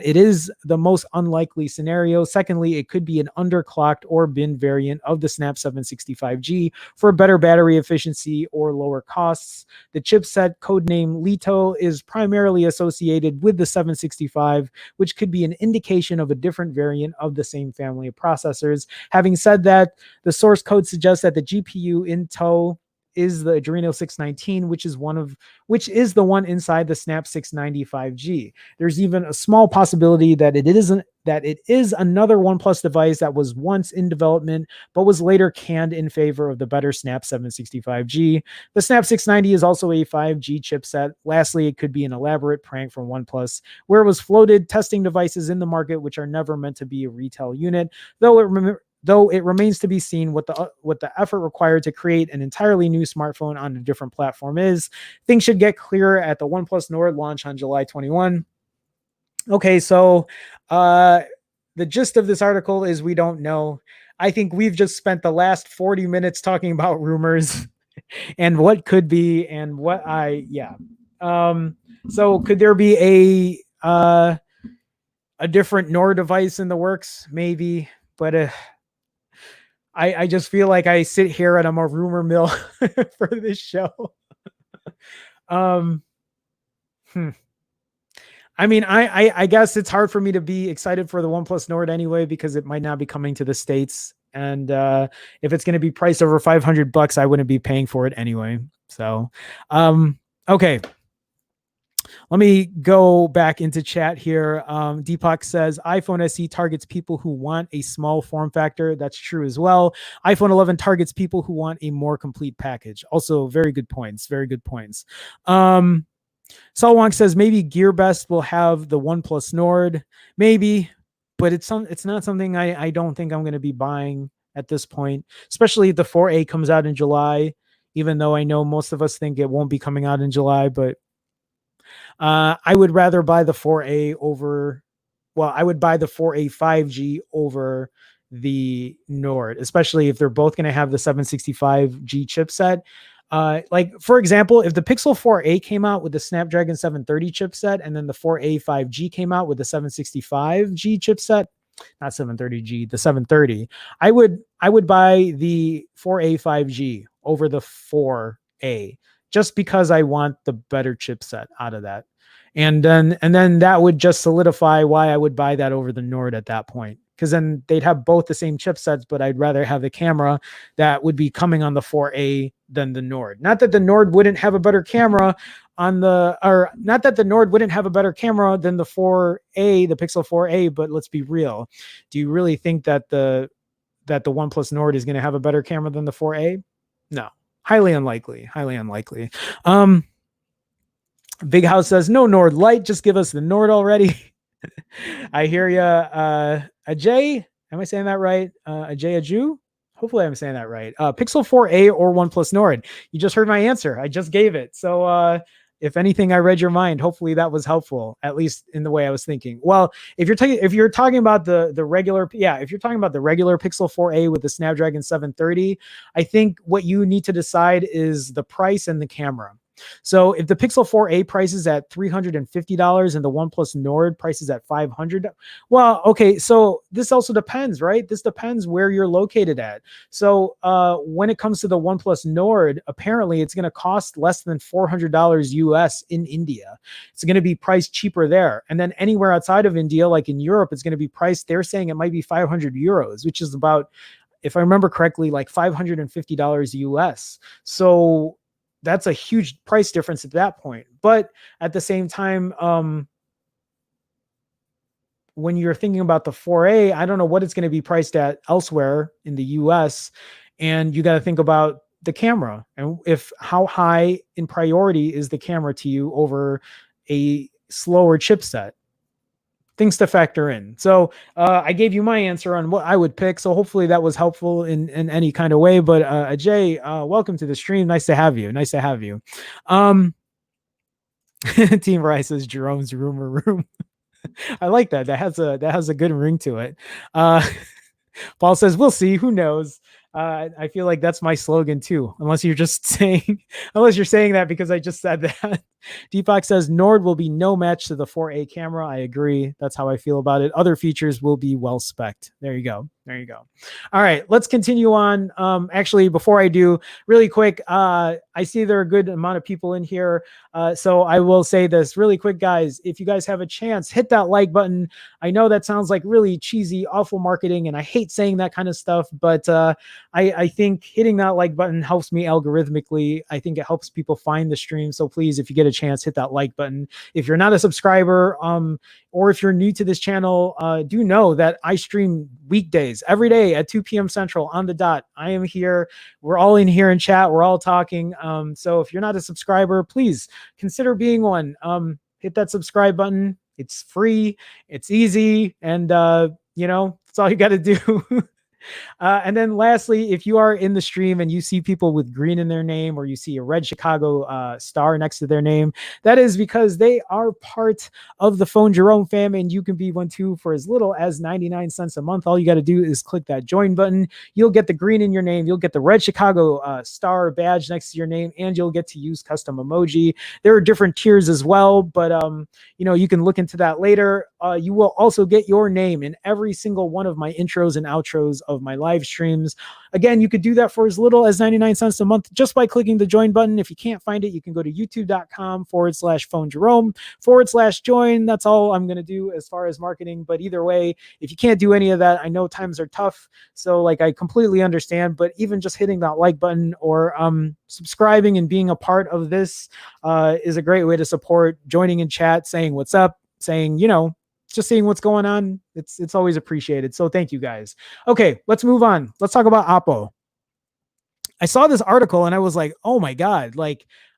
it is the most unlikely scenario. Secondly, it could be an underclocked or bin variant of the Snap 765G for better battery efficiency or lower costs. The chipset, codename Lito, is primarily associated with the 765, which could be an indication of a different variant of the same family of processors. Having said that, the source code suggests that the GPU in tow is the Adreno 619, which is the one inside the Snap 695G. There's even a small possibility that it is another OnePlus device that was once in development but was later canned in favor of the better Snap 765G. The Snap 690 is also a 5G chipset. Lastly, it could be an elaborate prank from OnePlus where it was floated testing devices in the market which are never meant to be a retail unit, though it remains to be seen what the effort required to create an entirely new smartphone on a different platform is. Things should get clearer at the OnePlus Nord launch on July 21. Okay, so uh, the gist of this article is we don't know. I think we've just spent the last 40 minutes talking about rumors and what could be and what yeah. Um, so could there be a different Nord device in the works? Maybe, but I just feel like I sit here and I'm a rumor mill for this show. Um, hmm. I mean, I guess it's hard for me to be excited for the OnePlus Nord anyway because it might not be coming to the States, and if it's going to be priced over $500, I wouldn't be paying for it anyway. So, okay, let me go back into chat here. Deepak says iPhone SE targets people who want a small form factor. That's true as well. iPhone 11 targets people who want a more complete package. Also, very good points. Very good points. Saul Wong says maybe GearBest will have the OnePlus Nord, maybe, but it's not something I don't think I'm going to be buying at this point, especially if the 4A comes out in July, even though I know most of us think it won't be coming out in July, but I would rather buy the 4A over, well, I would buy the 4A 5G over the Nord, especially if they're both going to have the 765G chipset. Like for example, if the Pixel 4a came out with the Snapdragon 730 chipset and then the 4a 5G came out with the 765G chipset, not 730G, the 730, I would buy the 4a 5G over the 4a just because I want the better chipset out of that. And then that would just solidify why I would buy that over the Nord at that point, because then they'd have both the same chipsets, but I'd rather have the camera that would be coming on the 4A than the Nord. Not that the Nord wouldn't have a better camera or not that the Nord wouldn't have a better camera than the 4A, the Pixel 4A, but let's be real. Do you really think that the OnePlus Nord is going to have a better camera than the 4A? No. Highly unlikely. Highly unlikely. Big House says, no Nord Lite, just give us the Nord already. I hear you. Ajay, am I saying that right? Ajay Aju? Hopefully I'm saying that right. Pixel 4a or OnePlus Nord. You just heard my answer. I just gave it. So if anything, I read your mind. Hopefully that was helpful, at least in the way I was thinking. Well, if you're talking about the regular, if you're talking about the regular Pixel 4a with the Snapdragon 730, I think what you need to decide is the price and the camera. So if the Pixel 4a prices at $350 and the OnePlus Nord prices at $500, well, okay, so this also depends, right? This depends where you're located at. So when it comes to the OnePlus Nord, apparently it's going to cost less than $400 US in India. It's going to be priced cheaper there. And then anywhere outside of India, like in Europe, it's going to be priced, they're saying it might be 500 euros, which is about, if I remember correctly, like $550 US. So that's a huge price difference at that point. But at the same time, when you're thinking about the 4A, I don't know what it's going to be priced at elsewhere in the US. And you got to think about the camera and how high in priority is the camera to you over a slower chipset. Things to factor in. So I gave you my answer on what I would pick. So hopefully that was helpful in any kind of way. But Ajay, welcome to the stream. Nice to have you. Nice to have you. Team Rice says Jerome's rumor room. I like that. That has a good ring to it. Paul says, we'll see. Who knows? I feel like that's my slogan too, unless you're saying that because I just said that. Deepak says Nord will be no match to the 4A camera. I agree. That's how I feel about it. Other features will be well spec'd. There you go. There you go. All right, let's continue on. Actually, before I do, really quick, I see there are a good amount of people in here. So I will say this really quick, guys. If you guys have a chance, hit that like button. I know that sounds like really cheesy, awful marketing, and I hate saying that kind of stuff, but I think hitting that like button helps me algorithmically. I think it helps people find the stream. So please, if you get a chance, hit that like button. If you're not a subscriber, or if you're new to this channel, do know that I stream weekdays every day at 2 p.m. Central on the dot. I am here. We're all in here in chat. We're all talking. So if you're not a subscriber, please consider being one. Hit that subscribe button. It's free. It's easy. And, that's all you got to do. And then lastly, if you are in the stream and you see people with green in their name, or you see a red Chicago star next to their name, that is because they are part of the Phone Jerome fam, and you can be one too for as little as 99 cents a month. All you got to do is click that join button. You'll get the green in your name. You'll get the red Chicago star badge next to your name, and you'll get to use custom emoji. There are different tiers as well, but you can look into that later. You will also get your name in every single one of my intros and outros of my live streams. Again, you could do that for as little as 99 cents a month just by clicking the join button. If you can't find it, you can go to youtube.com/phone Jerome/join. That's all I'm going to do as far as marketing. But either way, if you can't do any of that, I know times are tough. So I completely understand, but even just hitting that like button or subscribing and being a part of this is a great way to support. Joining in chat, saying what's up, saying, just seeing what's going on. It's always appreciated. So thank you guys. Okay, let's move on. Let's talk about Oppo. I saw this article and I was like, oh my God,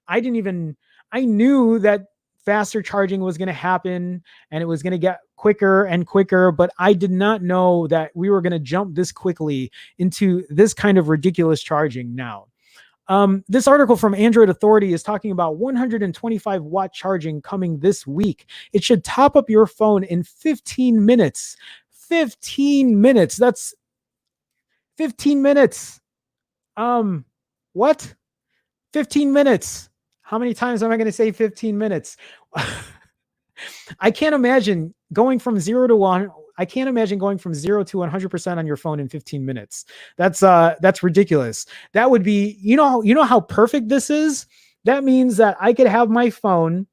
I knew that faster charging was going to happen and it was going to get quicker and quicker, but I did not know that we were going to jump this quickly into this kind of ridiculous charging now. This article from Android Authority is talking about 125 watt charging coming this week. It should top up your phone in 15 minutes. 15 minutes. That's 15 minutes. What? 15 minutes. How many times am I going to say 15 minutes? I can't imagine going from 0 to 1. I can't imagine going from 0 to 100% on your phone in 15 minutes. That's ridiculous. That would be, you know how perfect this is? That means that I could have my phone.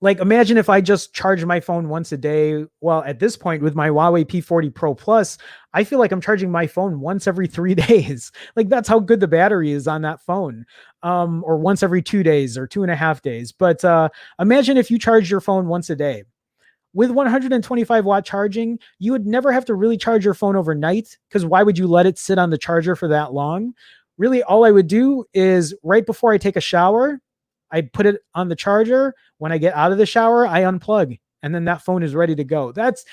Imagine if I just charge my phone once a day. Well, at this point with my Huawei P40 Pro Plus, I feel like I'm charging my phone once every 3 days. That's how good the battery is on that phone. Or once every 2 days or 2.5 days. But imagine if you charge your phone once a day. With 125 watt charging, you would never have to really charge your phone overnight, because why would you let it sit on the charger for that long? Really, all I would do is right before I take a shower, I put it on the charger. When I get out of the shower, I unplug, and then that phone is ready to go. That's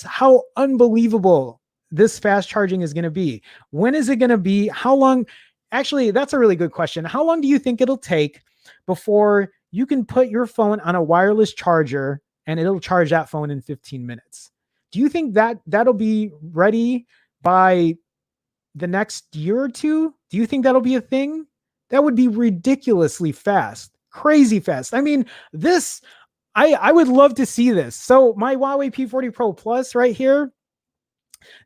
how unbelievable this fast charging is going to be. When is it going to be? How long? Actually, that's a really good question. How long do you think it'll take before you can put your phone on a wireless charger and it'll charge that phone in 15 minutes? Do you think that'll be ready by the next year or two? Do you think that'll be a thing? That would be ridiculously fast, crazy fast. I mean, I would love to see this. So my Huawei P40 Pro Plus right here,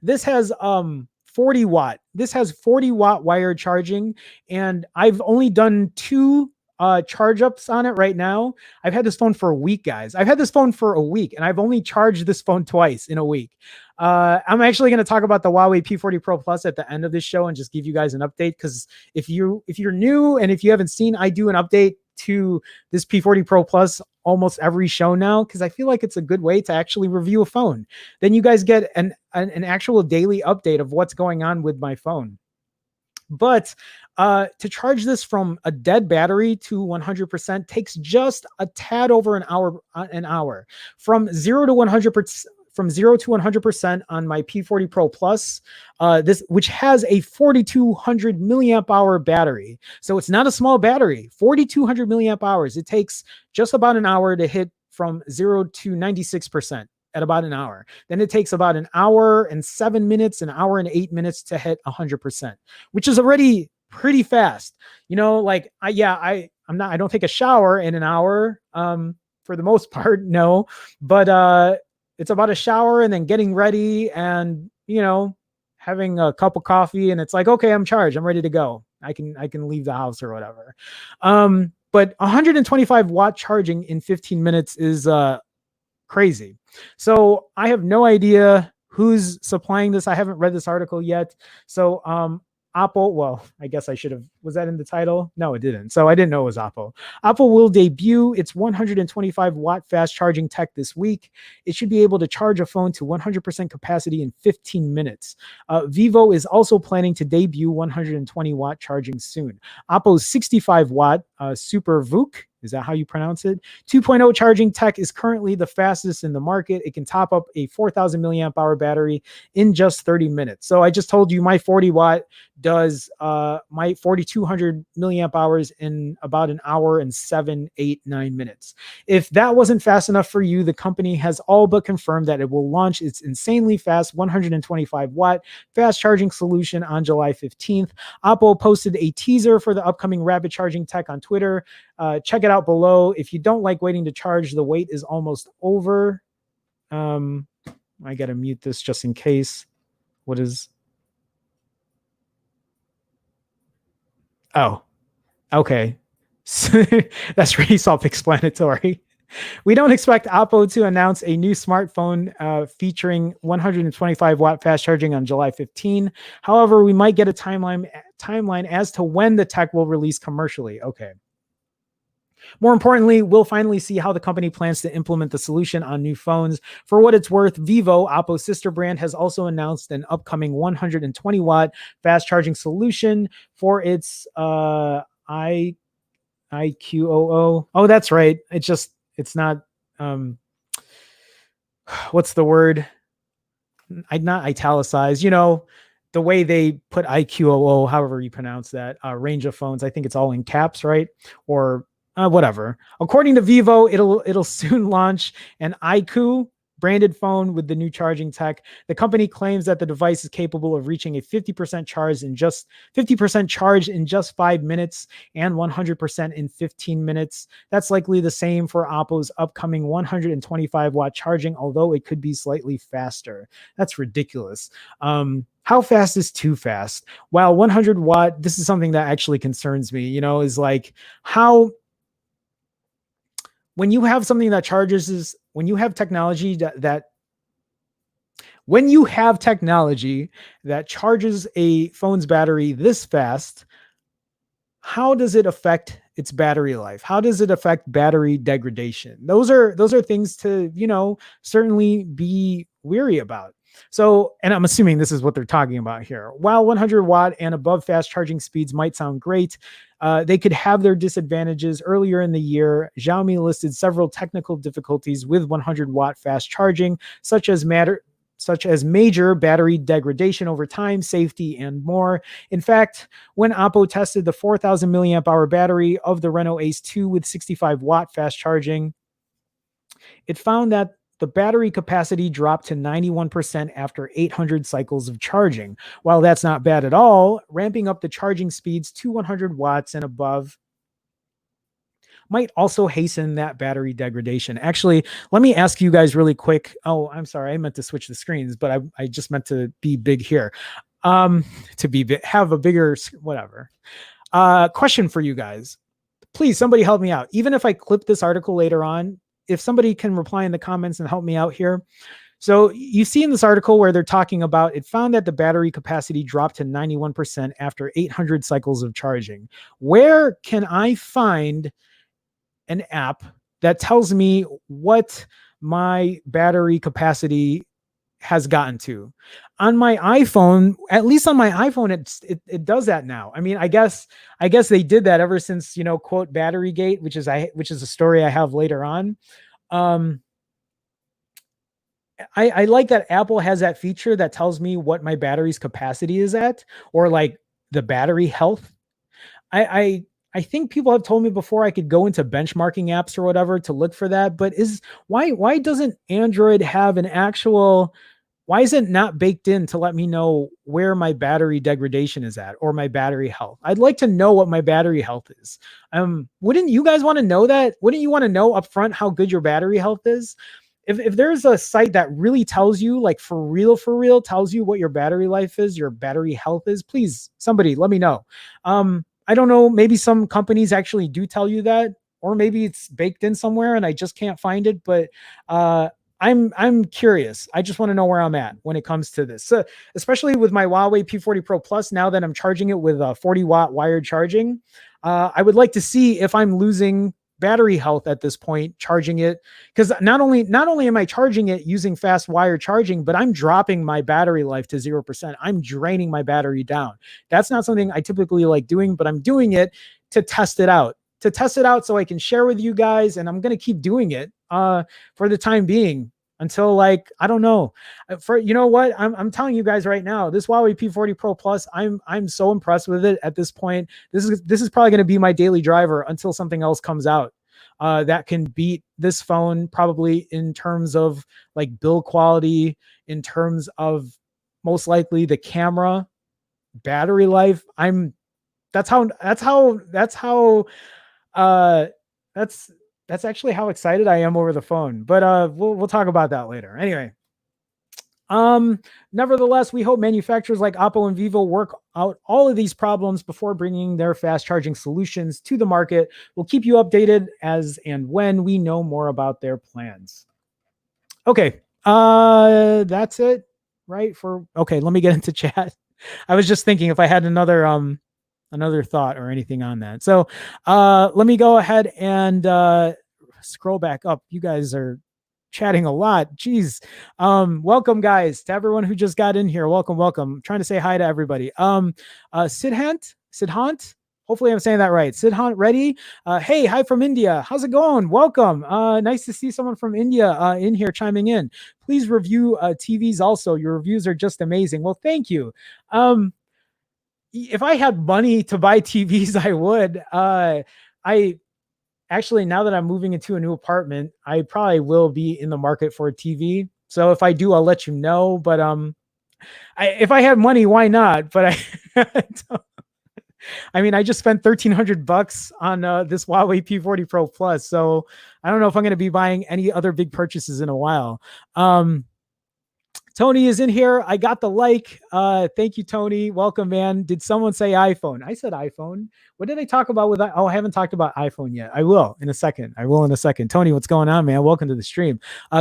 this has 40 watt. This has 40 watt wired charging, and I've only done 2 charge ups on it right now. I've had this phone for a week, guys. I've had this phone for a week, and I've only charged this phone twice in a week. I'm actually going to talk about the Huawei P40 Pro Plus at the end of this show and just give you guys an update, because if you're new and if you haven't seen, I do an update to this P40 Pro Plus almost every show now, because I feel like it's a good way to actually review a phone. Then you guys get an actual daily update of what's going on with my phone. But to charge this from a dead battery to 100% takes just a tad over an hour. From 0 to 100%. From 0 to 100% on my P40 Pro Plus, which has a 4,200 milliamp hour battery. So it's not a small battery, 4,200 milliamp hours. It takes just about an hour to hit from 0 to 96% at about an hour. Then it takes about an hour and 7 minutes, an hour and 8 minutes to hit 100%, which is already pretty fast. I don't take a shower in an hour for the most part, no, but it's about a shower and then getting ready and, having a cup of coffee, and it's like, okay, I'm charged. I'm ready to go. I can leave the house or whatever. But 125 watt charging in 15 minutes is crazy. So I have no idea who's supplying this. I haven't read this article yet. So Apple, well, I guess I should have, was that in the title? No, it didn't. So I didn't know it was Apple. Apple will debut its 125 watt fast charging tech this week. It should be able to charge a phone to 100% capacity in 15 minutes. Vivo is also planning to debut 120 watt charging soon. Apple's 65 watt Super VOOC, Is that how you pronounce it? 2.0 charging tech is currently the fastest in the market. It can top up a 4,000 milliamp hour battery in just 30 minutes. So I just told you my 40 watt does my 4,200 milliamp hours in about an hour and 7, 8, 9 minutes. If that wasn't fast enough for you, the company has all but confirmed that it will launch its insanely fast 125 watt fast charging solution on July 15th. Oppo posted a teaser for the upcoming rapid charging tech on Twitter. Check it out below. If you don't like waiting to charge, the wait is almost over. I got to mute this just in case. What is... Oh, okay. That's pretty self-explanatory. We don't expect Oppo to announce a new smartphone featuring 125 watt fast charging on July 15. However, we might get a timeline as to when the tech will release commercially. Okay. More importantly, we'll finally see how the company plans to implement the solution on new phones. For what it's worth, Vivo, Oppo's sister brand, has also announced an upcoming 120 watt fast charging solution for its IQOO. Oh, that's right. It's not, what's the word? Not italicized, the way they put IQOO, however you pronounce that, range of phones. I think it's all in caps, right? Or whatever. According to Vivo, it'll soon launch an IQ branded phone with the new charging tech. The company claims that the device is capable of reaching a 50% charge in just 5 minutes and 100% in 15 minutes. That's likely the same for Oppo's upcoming 125 watt charging, although it could be slightly faster. That's ridiculous. How fast is too fast? While 100 watt, this is something that actually concerns me, is like how, when you have something that charges, when you have technology that charges a phone's battery this fast, how does it affect its battery life? How does it affect battery degradation? Those are things to, certainly be weary about. So, and I'm assuming this is what they're talking about here. While 100 watt and above fast charging speeds might sound great, they could have their disadvantages. Earlier in the year, Xiaomi listed several technical difficulties with 100 watt fast charging, such as major battery degradation over time, safety, and more. In fact, when Oppo tested the 4,000 milliamp hour battery of the Reno Ace 2 with 65 watt fast charging, it found that the battery capacity dropped to 91% after 800 cycles of charging. While that's not bad at all, ramping up the charging speeds to 100 watts and above might also hasten that battery degradation. Actually, let me ask you guys really quick. Oh, I'm sorry. I meant to switch the screens, but I just meant to be big here. Have a bigger, whatever. Question for you guys. Please, somebody help me out. Even if I clip this article later on, if somebody can reply in the comments and help me out here. So you see in this article where they're talking about, it found that the battery capacity dropped to 91% after 800 cycles of charging. Where can I find an app that tells me what my battery capacity has gotten to? On my iPhone, at least on my iPhone, it does that now. I mean, I guess they did that ever since, quote, Batterygate, which is a story I have later on. I like that Apple has that feature that tells me what my battery's capacity is at, or like the battery health. I think people have told me before I could go into benchmarking apps or whatever to look for that, but why doesn't Android have an actual... Why is it not baked in to let me know where my battery degradation is at, or my battery health? I'd like to know what my battery health is. Wouldn't you guys want to know that? Wouldn't you want to know upfront how good your battery health is? If there's a site that really tells you, like for real, tells you what your battery life is, your battery health is, please, somebody let me know. I don't know, maybe some companies actually do tell you that, or maybe it's baked in somewhere and I just can't find it, but I'm curious. I just want to know where I'm at when it comes to this, especially with my Huawei P40 Pro Plus. Now that I'm charging it with a 40 watt wired charging, I would like to see if I'm losing battery health at this point charging it, because not only am I charging it using fast wire charging, but I'm dropping my battery life to 0%. I'm draining my battery down. That's not something I typically like doing, but I'm doing it to test it out, to test it out so I can share with you guys. And I'm going to keep doing it for the time being until like, I don't know. For you know what? I'm telling you guys right now, this Huawei P40 Pro Plus, I'm so impressed with it at this point. This is probably going to be my daily driver until something else comes out that can beat this phone, probably in terms of like build quality, in terms of most likely the camera, battery life. That's actually how excited I am over the phone. But we'll talk about that later. Anyway, nevertheless, we hope manufacturers like Oppo and Vivo work out all of these problems before bringing their fast charging solutions to the market. We'll keep you updated as and when we know more about their plans. Okay, that's it, right? Okay, let me get into chat. I was just thinking if I had another thought or anything on that. So let me go ahead and scroll back up. You guys are chatting a lot. Jeez. Welcome guys to everyone who just got in here. Welcome. I'm trying to say hi to everybody. Sidhant. Hopefully I'm saying that right. Sidhant, ready? Hey, hi from India. How's it going? Welcome. Nice to see someone from India in here chiming in. Please review TVs also. Your reviews are just amazing. Well, thank you. If I had money to buy TVs, I would. I actually, now that I'm moving into a new apartment, I probably will be in the market for a TV. So if I do, I'll let you know. But if I had money, why not? But I mean, I just spent $1,300 on this Huawei P40 Pro Plus. So I don't know if I'm going to be buying any other big purchases in a while. Tony is in here. I got the like. Thank you, Tony. Welcome, man. Did someone say iPhone? I said iPhone. What did I talk about with that? Oh, I haven't talked about iPhone yet. I will in a second. Tony, what's going on, man? Welcome to the stream.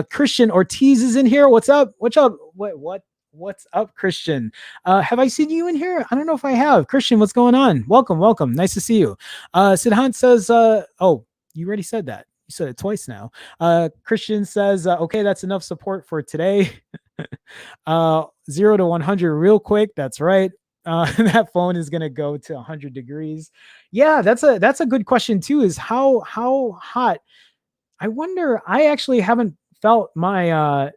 Christian Ortiz is in here. What's up? What's up? What's up, Christian? Have I seen you in here? I don't know if I have. Christian, what's going on? Welcome. Nice to see you. Sidhan says, oh, you already said that. You said it twice now. Christian says, okay, that's enough support for today. 0 to 100 real quick. That's right. That phone is going to go to 100 degrees. Yeah, that's a good question too, is how hot. I wonder, I actually haven't felt my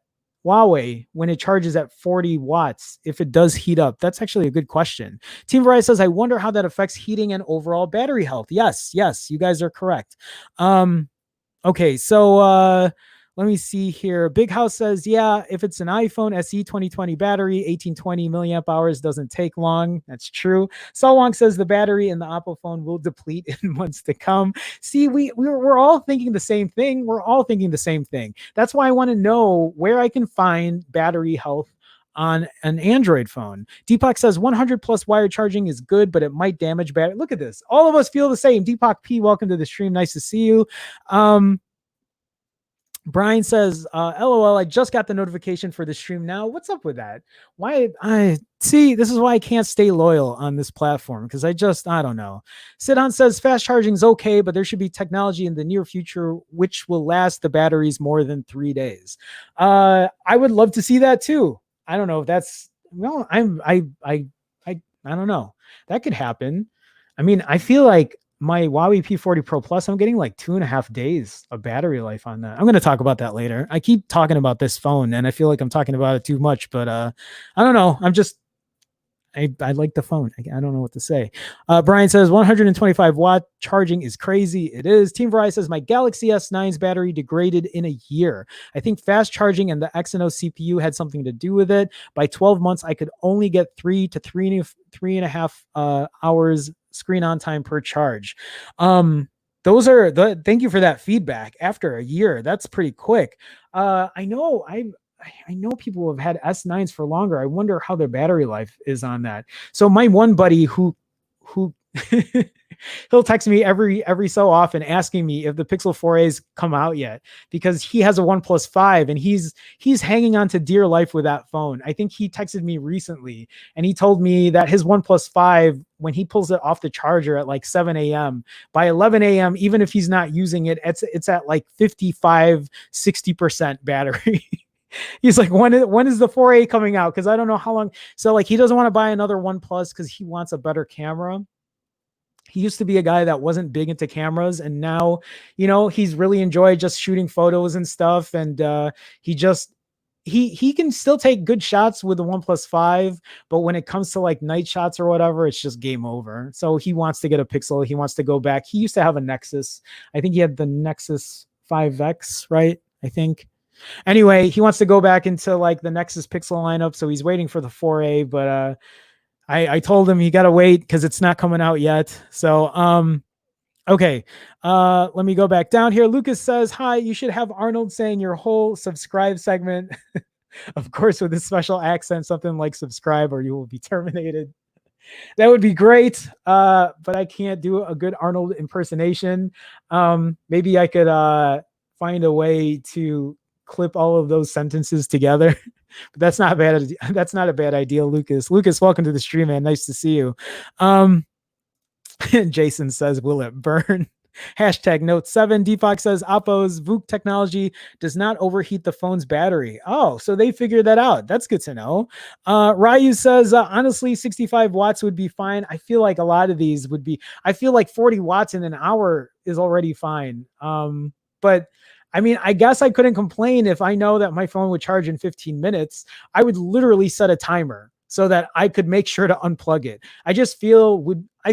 Huawei when it charges at 40 watts, if it does heat up. That's actually a good question. Team Variety says, I wonder how that affects heating and overall battery health. Yes, you guys are correct. Okay, so let me see here. Big House says, yeah, if it's an iPhone SE 2020 battery, 1820 milliamp hours doesn't take long. That's true. Solwong says the battery in the Oppo phone will deplete in months to come. See, we're all thinking the same thing. That's why I want to know where I can find battery health on an Android phone. Deepak says 100 plus wire charging is good, but it might damage battery. Look at this. All of us feel the same. Deepak P, welcome to the stream. Nice to see you. Brian says, LOL, I just got the notification for the stream now. What's up with that? Why? I see, this is why I can't stay loyal on this platform, because I don't know. Sidhan says fast charging is okay, but there should be technology in the near future which will last the batteries more than 3 days. I would love to see that too. I don't know if that's, well, I don't know. That could happen. I mean, I feel like my Huawei P40 Pro Plus, I'm getting like 2.5 days of battery life on that. I'm going to talk about that later. I keep talking about this phone and I feel like I'm talking about it too much, but I don't know. I like the phone. I don't know what to say. Brian says 125 watt charging is crazy. It is. Team Verizon says my Galaxy S9's battery degraded in a year. I think fast charging and the Exynos CPU had something to do with it. By 12 months, I could only get 3 to 3.5 hours screen on time per charge. Thank you for that feedback. After a year, that's pretty quick. I know people who have had S9s for longer. I wonder how their battery life is on that. So my one buddy who he'll text me every so often asking me if the Pixel 4a's come out yet, because he has a OnePlus 5 and he's hanging on to dear life with that phone. I think he texted me recently and he told me that his OnePlus 5, when he pulls it off the charger at like 7 a.m., by 11 a.m., even if he's not using it, it's at like 55-60% battery. He's like, when is the 4A coming out? Because I don't know how long. So like, he doesn't want to buy another OnePlus because he wants a better camera. he used to be a guy that wasn't big into cameras, and now, he's really enjoyed just shooting photos and stuff. And he just he can still take good shots with the OnePlus 5, but when it comes to like night shots or whatever, it's just game over. So he wants to get a Pixel. He wants to go back. He used to have a Nexus. I think he had the Nexus 5X, right? I think. Anyway, he wants to go back into like the Nexus Pixel lineup, so he's waiting for the 4A. But I told him he got to wait because it's not coming out yet. So okay, let me go back down here. Lucas says, hi, you should have Arnold saying your whole subscribe segment, of course, with a special accent, something like subscribe or you will be terminated. That would be great, but I can't do a good Arnold impersonation. Maybe I could find a way to clip all of those sentences together. But that's not bad. That's not a bad idea, Lucas. Lucas, welcome to the stream, man. Nice to see you. Jason says, will it burn? Hashtag note 7. Deepak says, Oppo's VOOC technology does not overheat the phone's battery. Oh, so they figured that out. That's good to know. Ryu says, honestly, 65 watts would be fine. I feel like a lot of these would be, I feel like 40 watts in an hour is already fine. But I mean, I guess I couldn't complain if I know that my phone would charge in 15 minutes. I would literally set a timer so that I could make sure to unplug it. I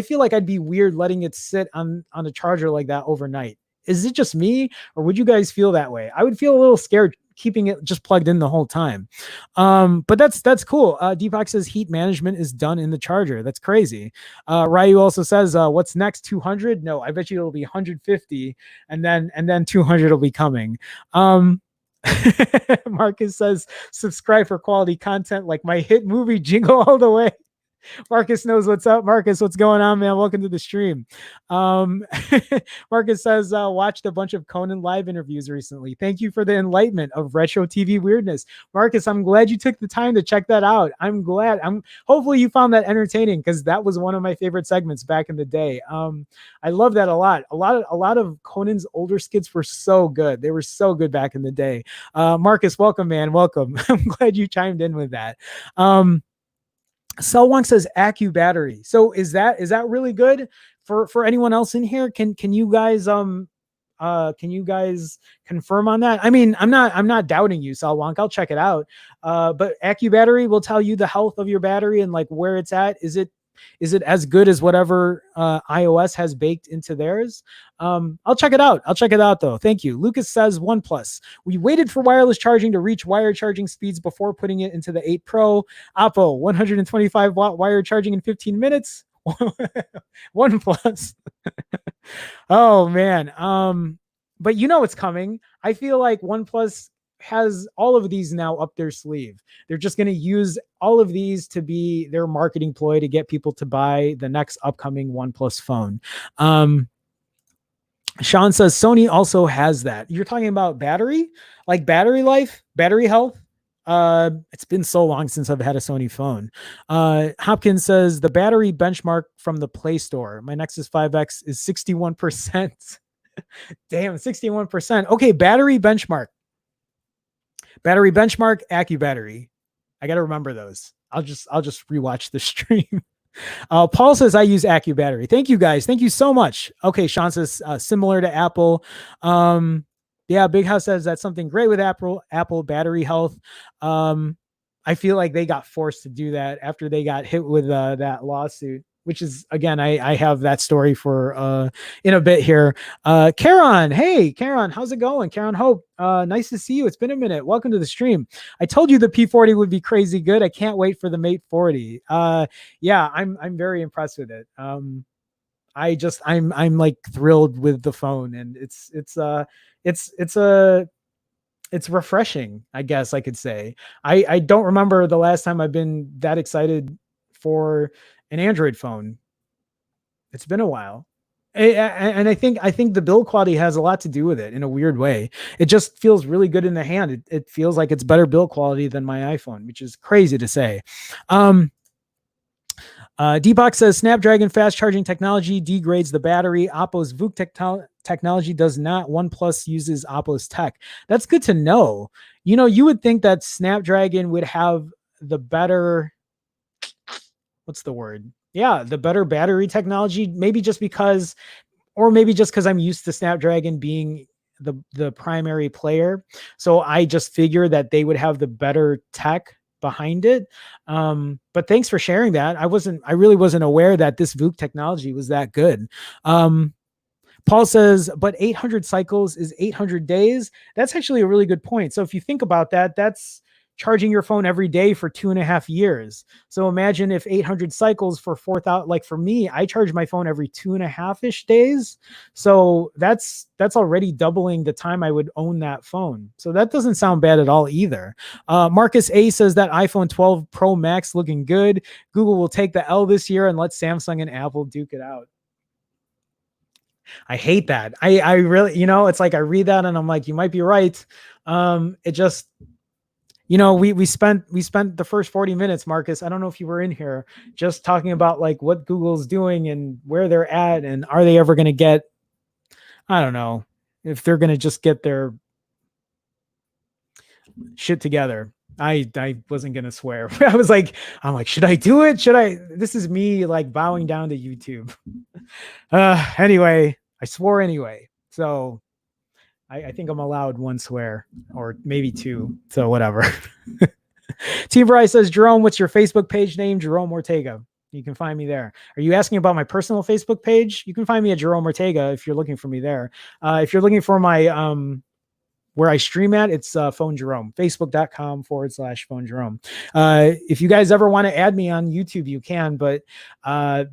feel like I'd be weird letting it sit on a charger like that overnight. Is it just me, or would you guys feel that way? I would feel a little scared keeping it just plugged in the whole time. But that's cool. Deepak says heat management is done in the charger. That's crazy. Ryu also says, what's next? 200? No, I bet you it'll be 150, and then 200 will be coming. Marcus says, subscribe for quality content like my hit movie Jingle All the Way. Marcus knows what's up. Marcus, what's going on, man? Welcome to the stream. Marcus says, watched a bunch of Conan live interviews recently. Thank you for the enlightenment of retro TV weirdness. Marcus, I'm glad you took the time to check that out. I'm glad. Hopefully you found that entertaining, because that was one of my favorite segments back in the day. I love that a lot. A lot of Conan's older skits were so good. They were so good back in the day. Marcus, welcome, man. Welcome. I'm glad you chimed in with that. Selwong says Accu battery. So is that really good for anyone else in here? Can you guys confirm on that? I mean, I'm not doubting you, Selwong. I'll check it out. But Accu battery will tell you the health of your battery and like where it's at. Is it as good as whatever iOS has baked into theirs? I'll check it out. I'll check it out though. Thank you. Lucas says OnePlus. We waited for wireless charging to reach wired charging speeds before putting it into the 8 Pro. Oppo, 125 watt wired charging in 15 minutes. OnePlus. Oh man. But you know what's coming. I feel like OnePlus has all of these now up their sleeve. They're just going to use all of these to be their marketing ploy to get people to buy the next upcoming OnePlus phone. Sean says Sony also has that. You're talking about battery, like battery life, battery health. It's been so long since I've had a Sony phone. Hopkins says the battery benchmark from the Play Store. My Nexus 5X is 61%. Damn, 61%. Okay, battery benchmark. Battery benchmark, Accu battery. I got to remember those. I'll just rewatch the stream. Paul says I use Accu battery. Thank you guys. Thank you so much. Okay, Sean says similar to Apple. Yeah, Big House says that's something great with Apple battery health. I feel like they got forced to do that after they got hit with that lawsuit, which is, again, I have that story for in a bit here. Karen, hey, Karen, how's it going? Karen Hope, nice to see you. It's been a minute. Welcome to the stream. I told you the P40 would be crazy good. I can't wait for the Mate 40. Yeah, I'm very impressed with it. I'm like thrilled with the phone, and it's refreshing, I guess I could say. I don't remember the last time I've been that excited for an Android phone. It's been a while. And I think the build quality has a lot to do with it in a weird way. It just feels really good in the hand. It feels like it's better build quality than my iPhone, which is crazy to say. Deepak says Snapdragon fast charging technology degrades the battery. Oppo's VOOC technology does not. OnePlus uses Oppo's tech. That's good to know. You know, you would think that Snapdragon would have the better, what's the word? Yeah, the better battery technology, maybe just because, or maybe just because I'm used to Snapdragon being the primary player. So I just figure that they would have the better tech behind it. But thanks for sharing that. I really wasn't aware that this VOOC technology was that good. Paul says, but 800 cycles is 800 days. That's actually a really good point. So if you think about that, that's charging your phone every day for 2.5 years. So imagine if 800 cycles for 4,000, like for me, I charge my phone every 2.5-ish days. So that's already doubling the time I would own that phone. So that doesn't sound bad at all either. Marcus A says that iPhone 12 Pro Max looking good. Google will take the L this year and let Samsung and Apple duke it out. I hate that. I really, it's like I read that and I'm like, you might be right. It just, we spent the first 40 minutes, Marcus. I don't know if you were in here, just talking about like what Google's doing and where they're at and are they ever going to get, I don't know, if they're going to just get their shit together. I wasn't going to swear. I'm like, should I do it? This is me like bowing down to YouTube. Anyway, I swore anyway. So I think I'm allowed one swear or maybe two. So whatever. Team Bryce says, Jerome, what's your Facebook page name? Jerome Ortega. You can find me there. Are you asking about my personal Facebook page? You can find me at Jerome Ortega if you're looking for me there. If you're looking for my where I stream at, it's Phone Jerome, facebook.com/Phone Jerome. If you guys ever want to add me on YouTube, you can, but I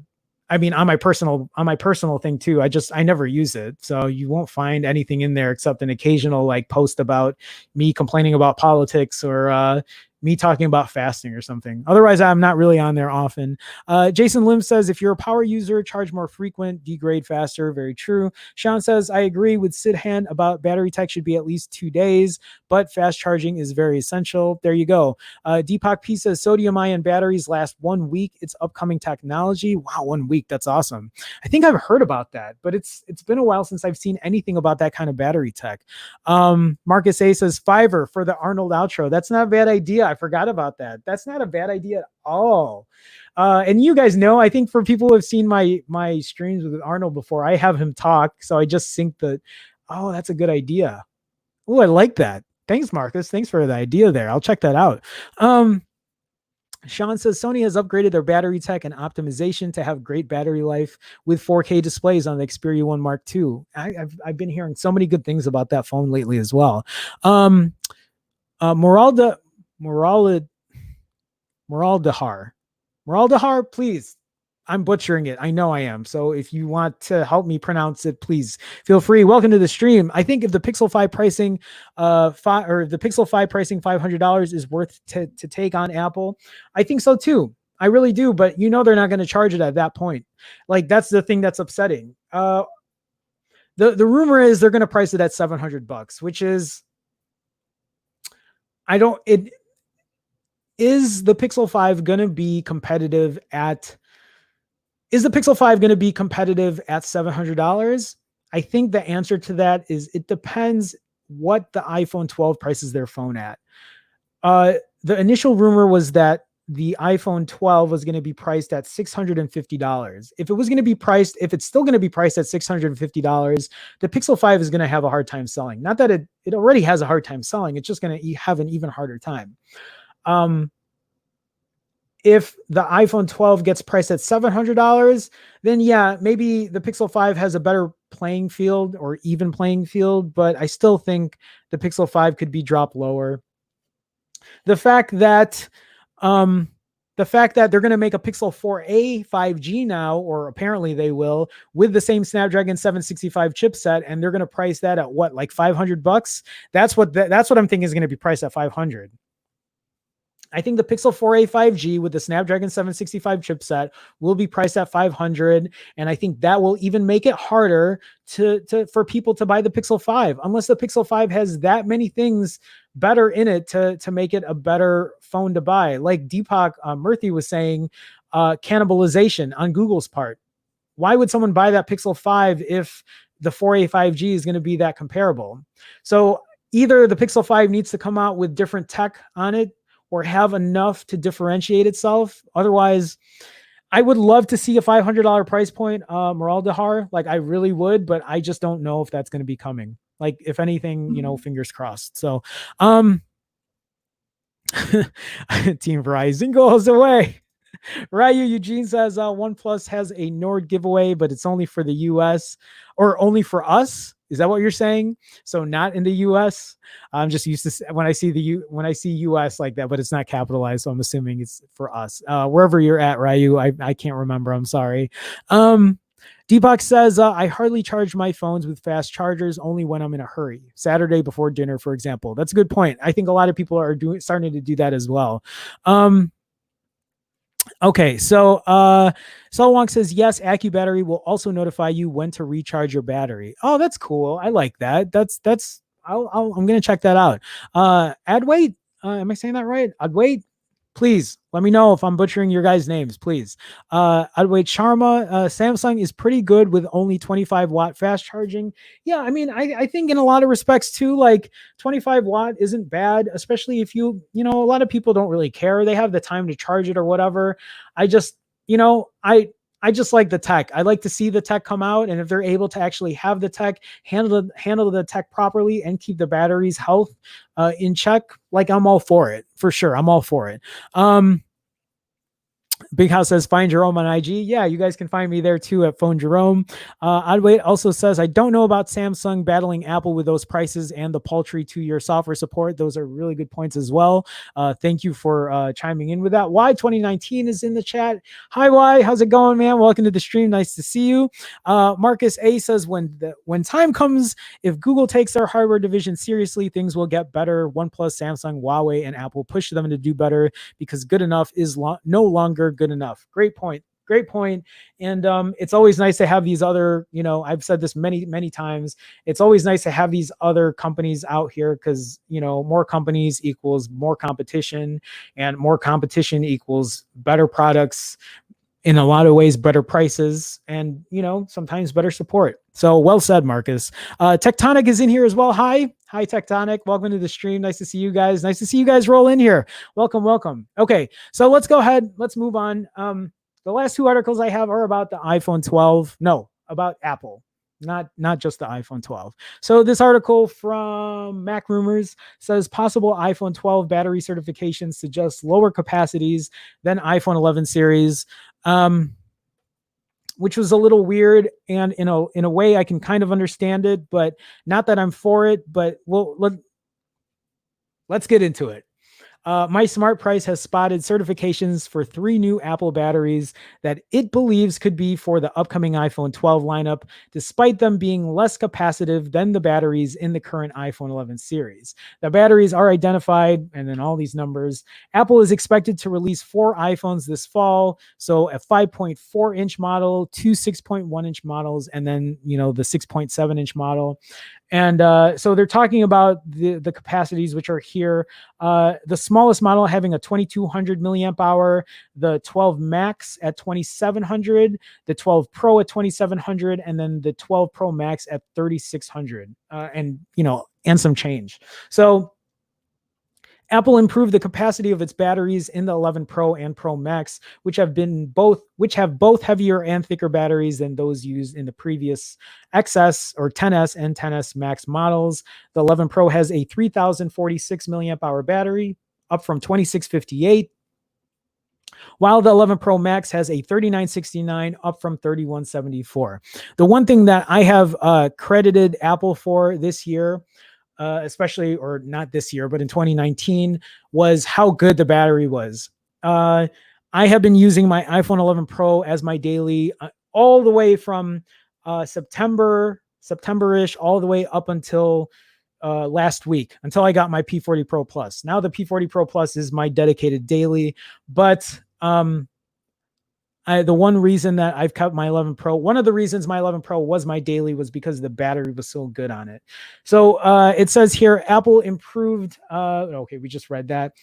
mean, on my personal thing too, I never use it. So you won't find anything in there except an occasional like post about me complaining about politics or me talking about fasting or something. Otherwise, I'm not really on there often. Jason Lim says, if you're a power user, charge more frequent, degrade faster. Very true. Sean says, I agree with Sidhan about battery tech should be at least 2 days, but fast charging is very essential. There you go. Deepak P says, sodium ion batteries last 1 week. It's upcoming technology. Wow, 1 week. That's awesome. I think I've heard about that, but it's been a while since I've seen anything about that kind of battery tech. Marcus A says, Fiverr for the Arnold outro. That's not a bad idea. I forgot about that. That's not a bad idea at all. And you guys know, I think for people who have seen my streams with Arnold before, I have him talk. So I just sync oh, that's a good idea. Oh, I like that. Thanks, Marcus. Thanks for the idea there. I'll check that out. Sean says Sony has upgraded their battery tech and optimization to have great battery life with 4K displays on the Xperia 1 Mark II. I've been hearing so many good things about that phone lately as well. Moraldahar, please. I'm butchering it. I know I am. So if you want to help me pronounce it, please feel free. Welcome to the stream. I think if the Pixel 5 pricing, the Pixel 5 pricing $500 is worth to take on Apple, I think so too. I really do. But they're not going to charge it at that point. Like that's the thing that's upsetting. The rumor is they're going to price it at $700, which is, is the Pixel 5 going to be competitive at $700? I think the answer to that is it depends what the iPhone 12 prices their phone at. The initial rumor was that the iPhone 12 was going to be priced at $650. If it's still going to be priced at $650, the Pixel 5 is going to have a hard time selling. Not that it already has a hard time selling. It's just going to have an even harder time. If the iPhone 12 gets priced at $700, then yeah, maybe the Pixel 5 has a better playing field or even playing field, but I still think the Pixel 5 could be dropped lower. The fact that they're going to make a Pixel 4a 5G now, or apparently they will, with the same Snapdragon 765 chipset, and they're going to price that at what, like $500? That's what I'm thinking is going to be priced at $500. I think the Pixel 4a 5G with the Snapdragon 765 chipset will be priced at $500, and I think that will even make it harder for people to buy the Pixel 5, unless the Pixel 5 has that many things better in it to make it a better phone to buy. Like Deepak Murthy was saying, cannibalization on Google's part. Why would someone buy that Pixel 5 if the 4a 5G is going to be that comparable? So either the Pixel 5 needs to come out with different tech on it, or have enough to differentiate itself. Otherwise, I would love to see a $500 price point, Moraldehar. Like I really would, but I just don't know if that's going to be coming. Like if anything, fingers crossed. So, Team Verizon goes away. Ryu Eugene says OnePlus has a Nord giveaway, but it's only for the US or only for us. Is that what you're saying? So not in the US. I'm just used to when I see US like that, but it's not capitalized. So I'm assuming it's for us. Wherever you're at, Ryu, I can't remember. I'm sorry. Deepak says, I hardly charge my phones with fast chargers, only when I'm in a hurry. Saturday before dinner, for example. That's a good point. I think a lot of people are starting to do that as well. Okay, so Solwong says, yes, AccuBattery will also notify you when to recharge your battery. Oh, that's cool. I like that. I'm going to check that out. Adwait, am I saying that right? Adwait, please let me know if I'm butchering your guys' names, please. Adwait Sharma, Samsung is pretty good with only 25-watt fast charging. Yeah, I mean, I think in a lot of respects too, like 25-watt isn't bad, especially if a lot of people don't really care. They have the time to charge it or whatever. I just, I just like the tech. I like to see the tech come out, and if they're able to actually have the tech, handle the tech properly, and keep the battery's health in check, like I'm all for it, for sure. I'm all for it. Big House says, find Jerome on IG. Yeah, you guys can find me there too at Phone Jerome. Oddweight also says, I don't know about Samsung battling Apple with those prices and the paltry 2-year software support. Those are really good points as well. Thank you for chiming in with that. Y 2019 is in the chat. Hi, Y. How's it going, man? Welcome to the stream. Nice to see you. Marcus A says, when time comes, if Google takes their hardware division seriously, things will get better. OnePlus, Samsung, Huawei, and Apple push them to do better because good enough is no longer good enough. Great point. And it's always nice to have these other, I've said this many times. It's always nice to have these other companies out here because, more companies equals more competition, and more competition equals better products, in a lot of ways, better prices, and, sometimes better support. So well said, Marcus. Tectonic is in here as well. Hi, Tectonic. Welcome to the stream. Nice to see you guys. Nice to see you guys roll in here. Welcome. Okay, so let's go ahead. Let's move on. The last 2 articles I have are about the iPhone 12. No, about Apple. Not just the iPhone 12. So this article from Mac Rumors says possible iPhone 12 battery certifications suggest lower capacities than iPhone 11 series. Which was a little weird, and in a way I can kind of understand it, but not that I'm for it. But let's get into it. My Smart Price has spotted certifications for 3 new Apple batteries that it believes could be for the upcoming iPhone 12 lineup, despite them being less capacitive than the batteries in the current iPhone 11 series. The batteries are identified, and then all these numbers. Apple is expected to release 4 iPhones this fall, so a 5.4-inch model, 2 6.1-inch models, and then the 6.7-inch model. And so they're talking about the capacities, which are here. The smallest model having a 2200 milliamp hour, the 12 Max at 2700, the 12 Pro at 2700, and then the 12 Pro Max at 3600, and some change. So Apple improved the capacity of its batteries in the 11 Pro and Pro Max, which have both heavier and thicker batteries than those used in the previous XS or 10s and 10s Max models. The 11 Pro has a 3046 milliamp hour battery, up from 2658, while the 11 Pro Max has a 3969, up from 3174. The one thing that I have credited Apple for this year, especially, or not this year, but in 2019, was how good the battery was. I have been using my iPhone 11 Pro as my daily all the way from September-ish, all the way up until last week, until I got my P40 Pro Plus. Now the P40 Pro Plus is my dedicated daily, but the one reason that I've kept my 11 Pro, one of the reasons my 11 Pro was my daily, was because the battery was so good on it. So it says here, Apple improved. Okay, we just read that.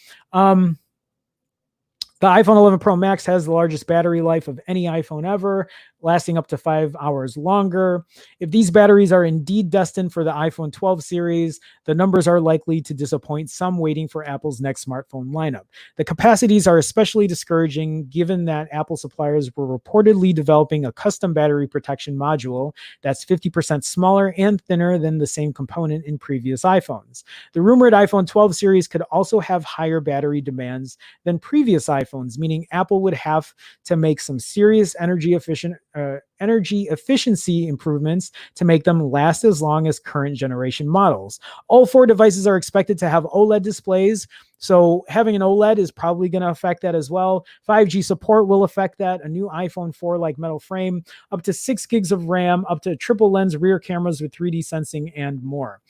The iPhone 11 Pro Max has the largest battery life of any iPhone ever. lasting up to 5 hours longer. If these batteries are indeed destined for the iPhone 12 series, the numbers are likely to disappoint some waiting for Apple's next smartphone lineup. The capacities are especially discouraging given that Apple suppliers were reportedly developing a custom battery protection module that's 50% smaller and thinner than the same component in previous iPhones. The rumored iPhone 12 series could also have higher battery demands than previous iPhones, meaning Apple would have to make some serious energy efficiency improvements to make them last as long as current generation models. All four devices are expected to have OLED displays, so having an OLED is probably going to affect that as well. 5G support will affect that. A new iPhone 4 like metal frame, up to 6 gigs of RAM, up to triple lens rear cameras with 3D sensing, and more.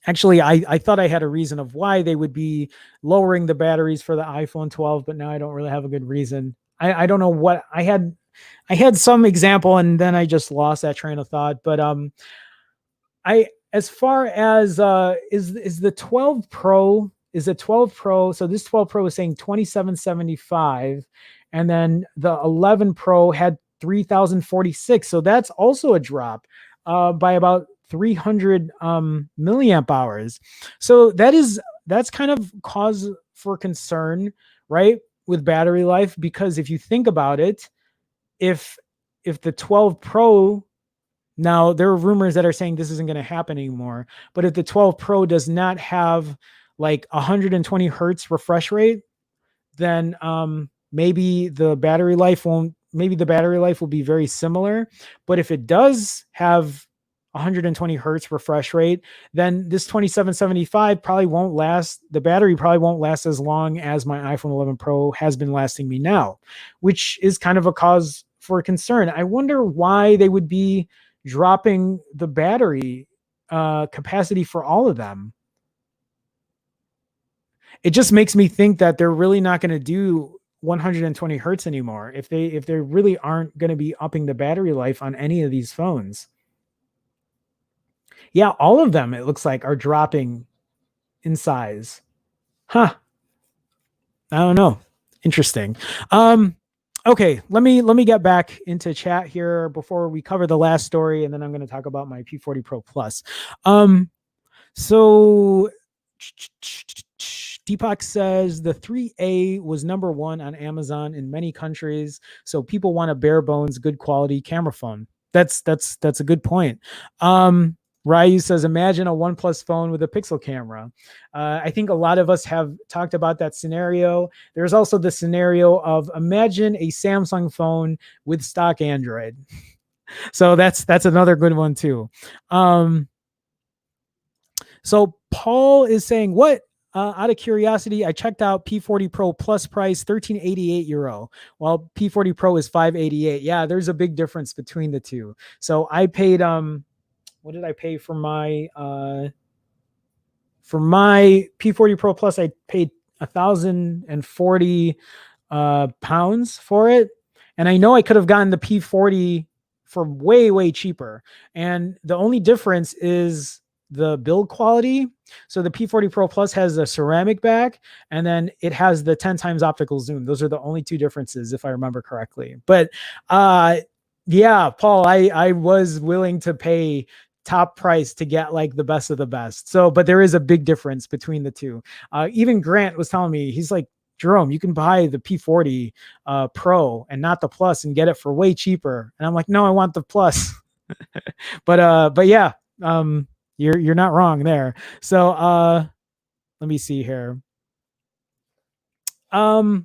Actually, I thought I had a reason of why they would be lowering the batteries for the iPhone 12, but now I don't really have a good reason. I don't know what I had. I had some example and then I just lost that train of thought. But I as far as is the 12 Pro, is the 12 Pro, so this 12 Pro is saying 2775, and then the 11 Pro had 3046. So that's also a drop by about 300 milliamp hours. So that's kind of cause for concern, right, with battery life, because if you think about it, if the 12 Pro, now there are rumors that are saying this isn't going to happen anymore, but if the 12 Pro does not have like 120 hertz refresh rate, then maybe the battery life will be very similar. But if it does have 120 hertz refresh rate, then this 2775 probably won't last. The battery probably won't last as long as my iPhone 11 Pro has been lasting me now, which is kind of a cause for concern. I wonder why they would be dropping the battery capacity for all of them. It just makes me think that they're really not going to do 120 hertz anymore if they really aren't going to be upping the battery life on any of these phones. Yeah, all of them, it looks like, are dropping in size. Huh. I don't know. Interesting. Okay, let me get back into chat here before we cover the last story, and then I'm going to talk about my P40 Pro Plus. So Deepak says the 3A was #1 on Amazon in many countries, so people want a bare bones, good quality camera phone. That's a good point. Ryu says, imagine a OnePlus phone with a pixel camera. I think a lot of us have talked about that scenario. There's also the scenario of imagine a Samsung phone with stock Android. So that's another good one too. So Paul is saying, what? Out of curiosity, I checked out P40 Pro Plus price, €1388, while P40 Pro is $588. Yeah, there's a big difference between the two. So I paid what did I pay for my P40 Pro Plus? I paid 1,040 pounds for it, and I know I could have gotten the P40 for way cheaper. And the only difference is the build quality. So the P40 Pro Plus has a ceramic back, and then it has the 10 times optical zoom. Those are the only two differences, if I remember correctly. But yeah, Paul, I was willing to pay top price to get like the best of the best. So, but there is a big difference between the two. Even Grant was telling me, he's like, Jerome, you can buy the P40 Pro and not the Plus and get it for way cheaper. And I'm like, no, I want the Plus. but yeah, you're not wrong there. So let me see here. Paul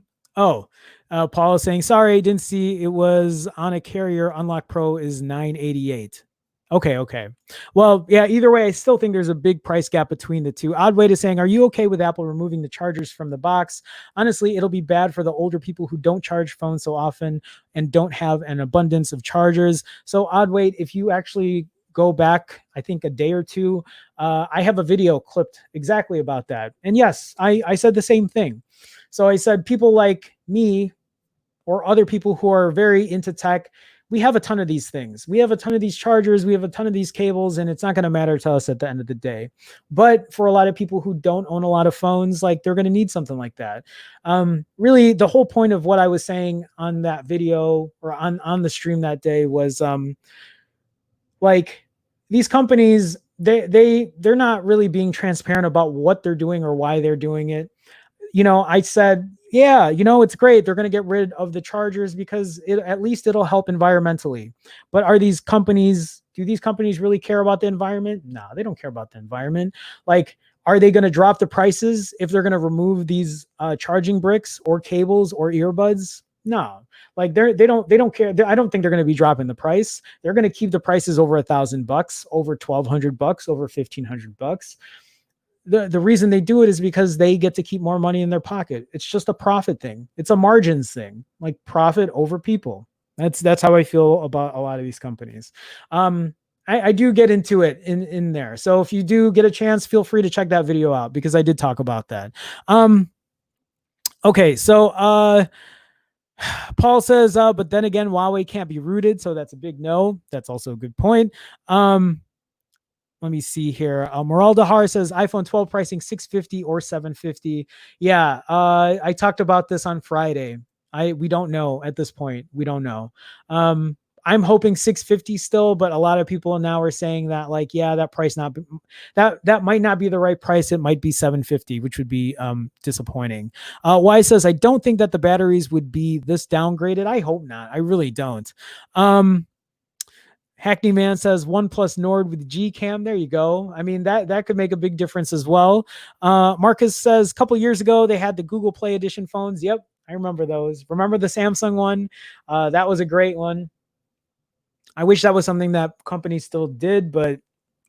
is saying, sorry, didn't see it was on a carrier. Unlock Pro is $988. Okay. Well, yeah, either way, I still think there's a big price gap between the two. Oddweight is saying, are you okay with Apple removing the chargers from the box? Honestly, it'll be bad for the older people who don't charge phones so often and don't have an abundance of chargers. So Oddweight, if you actually go back, I think a day or two, I have a video clipped exactly about that. And yes, I said the same thing. So I said people like me or other people who are very into tech we have a ton of these things. We have a ton of these chargers. We have a ton of these cables, and it's not going to matter to us at the end of the day. But for a lot of people who don't own a lot of phones, like they're going to need something like that. Really, the whole point of what I was saying on that video or on the stream that day was like these companies, they're not really being transparent about what they're doing or why they're doing it. I said, yeah, it's great. They're going to get rid of the chargers because at least it'll help environmentally. But do these companies really care about the environment? No, they don't care about the environment. Like, are they going to drop the prices if they're going to remove these charging bricks or cables or earbuds? No, like they don't care. I don't think they're going to be dropping the price. They're going to keep the prices over $1,000, over $1,200, over $1,500. The reason they do it is because they get to keep more money in their pocket. It's just a profit thing. It's a margins thing, like profit over people. That's how I feel about a lot of these companies. I do get into it in there. So if you do get a chance, feel free to check that video out because I did talk about that. Okay, so Paul says, but then again, Huawei can't be rooted, so that's a big no. That's also a good point. Let me see here. Moral Dahar says iPhone 12 pricing $650 or $750. Yeah, I talked about this on Friday. We don't know at this point. We don't know. I'm hoping $650 still, but a lot of people now are saying that like, yeah, that price that might not be the right price. It might be $750, which would be disappointing. Y says I don't think that the batteries would be this downgraded. I hope not. I really don't. Hackney Man says OnePlus Nord with G cam. There you go. I mean, that could make a big difference as well. Marcus says a couple years ago, they had the Google Play Edition phones. Yep. I remember those. Remember the Samsung one? That was a great one. I wish that was something that companies still did, but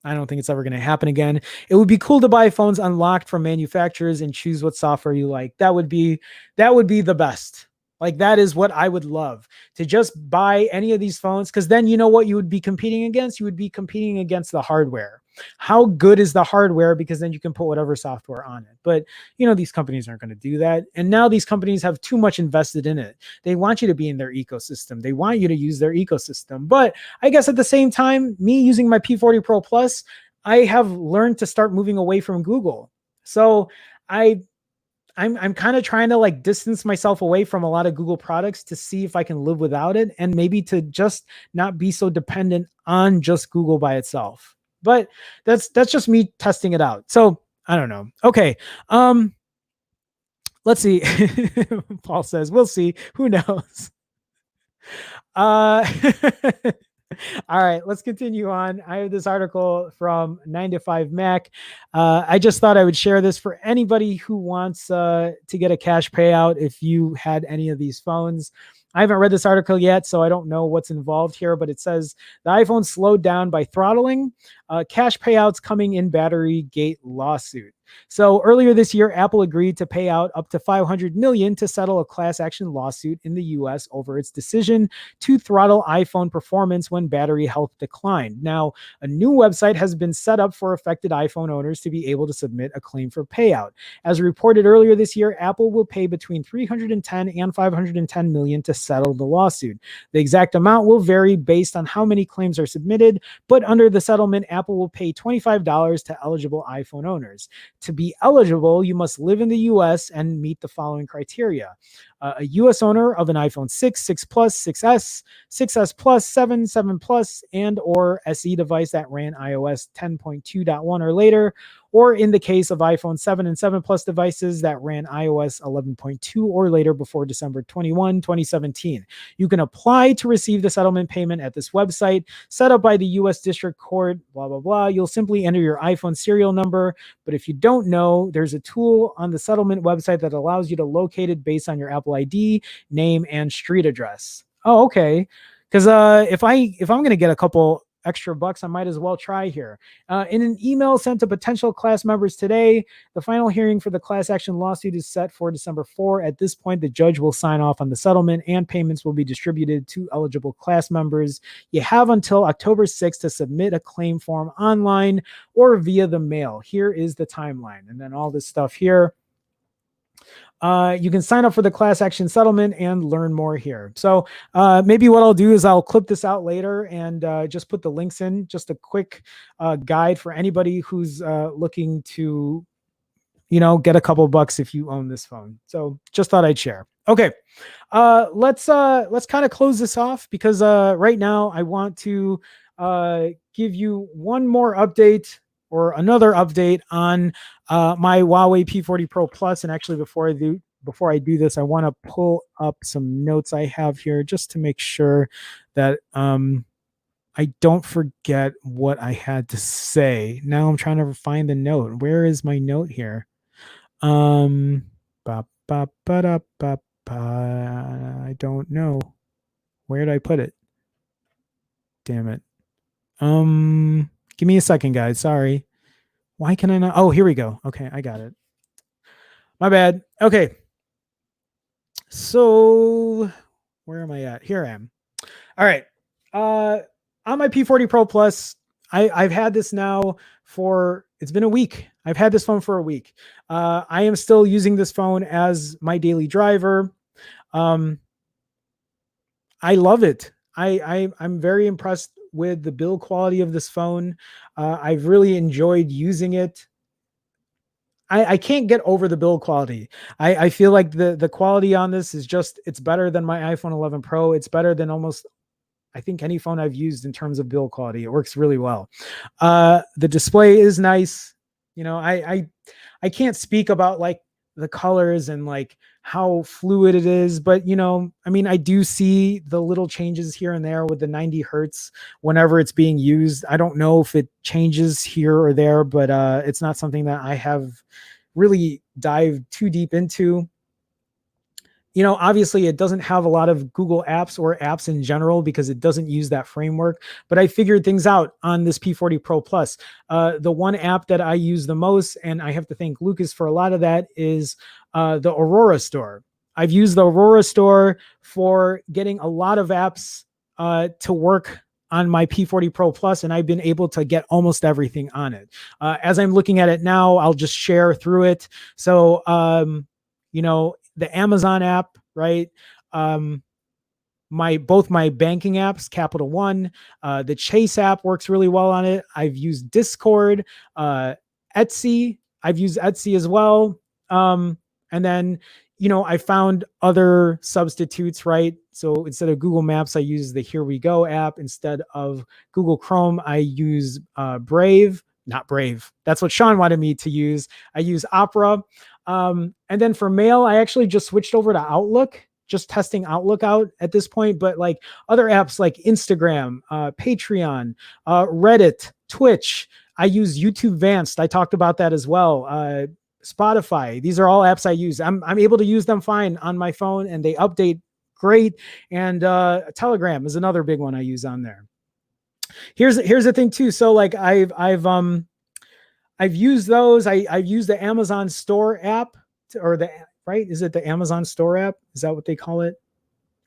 I don't think it's ever going to happen again. It would be cool to buy phones unlocked from manufacturers and choose what software you like. That would be the best. Like that is what I would love, to just buy any of these phones. Cause then you know what you would be competing against? You would be competing against the hardware. How good is the hardware? Because then you can put whatever software on it. But these companies aren't going to do that. And now these companies have too much invested in it. They want you to be in their ecosystem. They want you to use their ecosystem. But I guess at the same time, me using my P40 Pro Plus, I have learned to start moving away from Google. So I'm kind of trying to like distance myself away from a lot of Google products to see if I can live without it, and maybe to just not be so dependent on just Google by itself. But that's just me testing it out. So I don't know. Okay. Let's see. Paul says, we'll see. Who knows? All right, let's continue on. I have this article from 9to5Mac. I just thought I would share this for anybody who wants to get a cash payout if you had any of these phones. I haven't read this article yet, so I don't know what's involved here, but it says the iPhone slowed down by throttling. Cash payouts coming in battery gate lawsuit. So earlier this year, Apple agreed to pay out up to $500 million to settle a class action lawsuit in the US over its decision to throttle iPhone performance when battery health declined. Now, a new website has been set up for affected iPhone owners to be able to submit a claim for payout. As reported earlier this year, Apple will pay between $310 and $510 million to settle the lawsuit. The exact amount will vary based on how many claims are submitted, but under the settlement, Apple will pay $25 to eligible iPhone owners. To be eligible, you must live in the US and meet the following criteria. A US owner of an iPhone 6, 6 Plus, 6S, 6S Plus, 7, 7 Plus, and or SE device that ran iOS 10.2.1 or later, or in the case of iPhone 7 and 7 Plus devices that ran iOS 11.2 or later before December 21, 2017. You can apply to receive the settlement payment at this website, set up by the US District Court, blah, blah, blah. You'll simply enter your iPhone serial number, but if you don't know, there's a tool on the settlement website that allows you to locate it based on your Apple ID, name, and street address. Oh, okay. Because if I'm going to get a couple extra bucks, I might as well try here. In an email sent to potential class members today, the final hearing for the class action lawsuit is set for December 4. At this point, the judge will sign off on the settlement and payments will be distributed to eligible class members. You have until October 6th to submit a claim form online or via the mail. Here is the timeline. And then all this stuff here. You can sign up for the class action settlement and learn more here. So maybe what I'll do is I'll clip this out later and just put the links in, just a quick guide for anybody who's looking to, get a couple bucks if you own this phone. So just thought I'd share. Okay. Let's kind of close this off because right now I want to give you one more update or another update on my Huawei P40 Pro Plus. And actually, before I do this, I want to pull up some notes I have here just to make sure that I don't forget what I had to say. Now I'm trying to find the note. Where is my note here? I don't know. Where did I put it? Damn it. Give me a second, guys. Sorry. Why can I not? Oh, here we go. Okay, I got it. My bad. Okay. So where am I at? Here I am. All right. On my P40 Pro Plus, I've had this now it's been a week. I've had this phone for a week. I am still using this phone as my daily driver. I love it. I'm very impressed with the build quality of this phone. I've really enjoyed using it. I can't get over the build quality. I feel like the quality on this is it's better than my iPhone 11 Pro. It's better than almost, I think, any phone I've used in terms of build quality. It works really well. The display is nice. I can't speak about like the colors and like how fluid it is, but I do see the little changes here and there with the 90 hertz whenever it's being used. I don't know if it changes here or there, but it's not something that I have really dived too deep into. Obviously it doesn't have a lot of Google apps or apps in general because it doesn't use that framework, but I figured things out on this P40 Pro Plus. The one app that I use the most, and I have to thank Lucas for a lot of that, is the Aurora Store. I've used the Aurora Store for getting a lot of apps to work on my P40 Pro Plus, and I've been able to get almost everything on it. As I'm looking at it now, I'll just share through it. So, the Amazon app, right? Both my banking apps, Capital One, the Chase app works really well on it. I've used Discord, Etsy. I've used Etsy as well. And then, I found other substitutes, right? So instead of Google Maps, I use the Here We Go app. Instead of Google Chrome, I use Brave. Not Brave. That's what Sean wanted me to use. I use Opera. And then for mail, I actually just switched over to Outlook, just testing Outlook out at this point. But like other apps like Instagram, Patreon, Reddit, Twitch, I use YouTube Vanced. I talked about that as well. Spotify. These are all apps I use. I'm able to use them fine on my phone, and they update great. And Telegram is another big one I use on there. Here's the thing too. So like I've used those. I've used the Amazon Store app, right? Is it the Amazon Store app? Is that what they call it?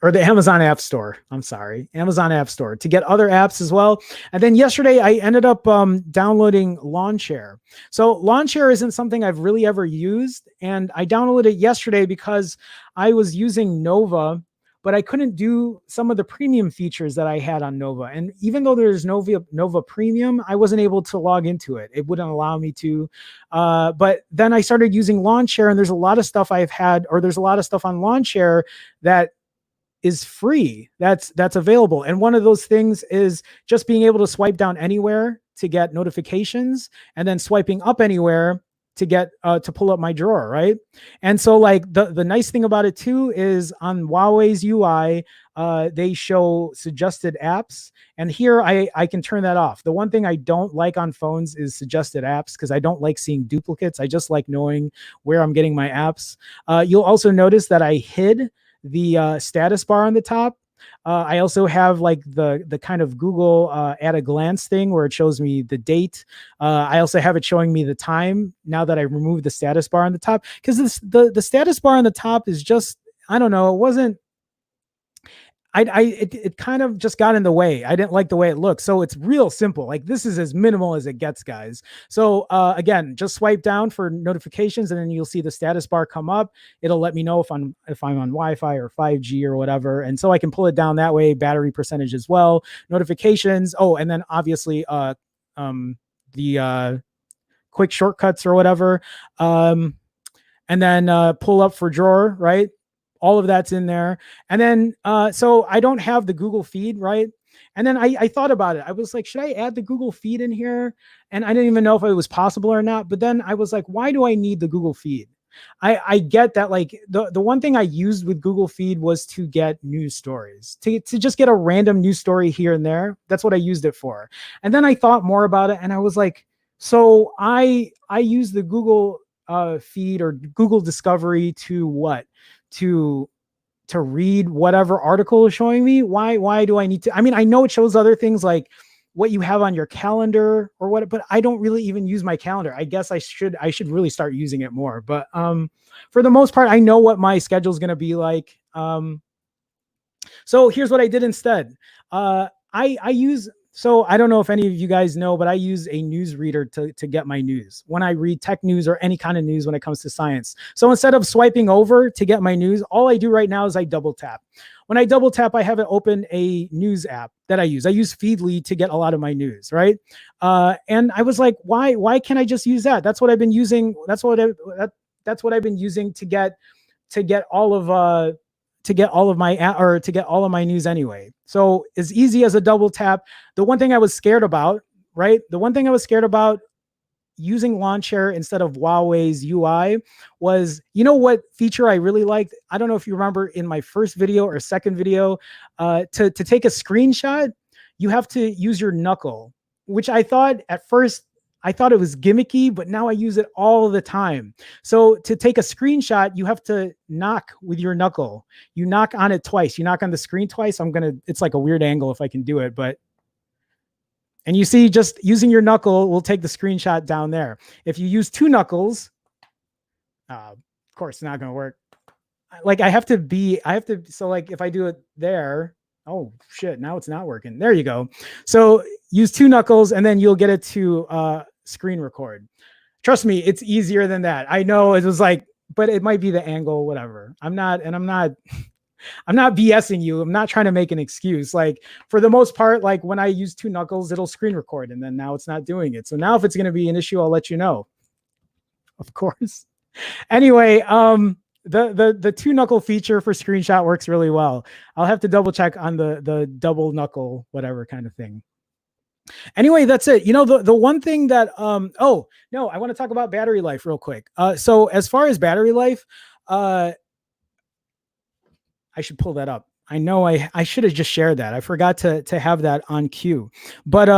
Or the Amazon App Store. I'm sorry. Amazon App Store to get other apps as well. And then yesterday I ended up downloading Lawnchair. So Lawnchair isn't something I've really ever used. And I downloaded it yesterday because I was using Nova, but I couldn't do some of the premium features that I had on Nova. And even though there's Nova Premium, I wasn't able to log into it. It wouldn't allow me to. But then I started using Lawnchair, and there's a lot of stuff there's a lot of stuff on Lawnchair that is free. That's available. And one of those things is just being able to swipe down anywhere to get notifications, and then swiping up anywhere to get to pull up my drawer, right? And so like the nice thing about it too is on Huawei's UI, they show suggested apps, and here I can turn that off. The one thing I don't like on phones is suggested apps, because I don't like seeing duplicates. I just like knowing where I'm getting my apps. You'll also notice that I hid the status bar on the top. I also have like the kind of Google at a glance thing where it shows me the date. I also have it showing me the time now that I removed the status bar on the top, because the status bar on the top is just, I don't know, it kind of just got in the way. I didn't like the way it looked. So it's real simple. Like this is as minimal as it gets, guys. So again, just swipe down for notifications, and then you'll see the status bar come up. It'll let me know if I'm on Wi-Fi or 5G or whatever, and so I can pull it down that way. Battery percentage as well, notifications. Oh, and then obviously the quick shortcuts or whatever. And then pull up for drawer, right? All of that's in there. And then, so I don't have the Google feed, right? And then I thought about it. I was like, should I add the Google feed in here? And I didn't even know if it was possible or not. But then I was like, why do I need the Google feed? I get that, like the one thing I used with Google feed was to get news stories, to just get a random news story here and there. That's what I used it for. And then I thought more about it, and I was like, so I use the Google feed or Google Discovery to what? To read whatever article is showing me. Why do I need to? I mean, I know it shows other things like what you have on your calendar or what, but I don't really even use my calendar. I guess I should really start using it more. But for the most part, I know what my schedule is going to be like. So here's what I did instead. I use, so I don't know if any of you guys know, but I use a news reader to get my news when I read tech news or any kind of news when it comes to science. So instead of swiping over to get my news, all I do right now is I double tap. When I double tap, I have it open a news app that I use. I use Feedly to get a lot of my news, right? And I was like, why can't I just use that? That's what I've been using. That's what I've been using to get all of my news anyway. So as easy as a double tap. The one thing I was scared about, right? The one thing I was scared about using Lawn Chair instead of Huawei's UI was, you know what feature I really liked? I don't know if you remember in my first video or second video, to take a screenshot, you have to use your knuckle, which I thought at first, I thought it was gimmicky, but now I use it all the time. So to take a screenshot, you have to knock with your knuckle. You knock on it twice. You knock on the screen twice. It's like a weird angle if I can do it, and you see just using your knuckle will take the screenshot down there. If you use two knuckles, of course, it's not going to work. Like so like if I do it there, oh shit, now it's not working. There you go. So use two knuckles and then you'll get it to screen record. Trust me, it's easier than that. I know it was like, but it might be the angle, whatever. I'm not BSing you. I'm not trying to make an excuse. Like for the most part, like when I use two knuckles, it'll screen record and then now it's not doing it. So now if it's going to be an issue, I'll let you know. Of course. Anyway, the two knuckle feature for screenshot works really well. I'll have to double check on the double knuckle, whatever kind of thing. Anyway, that's it. You know, the one thing that, oh no, I want to talk about battery life real quick. So as far as battery life, I should pull that up. I know I should have just shared that. I forgot to have that on cue, but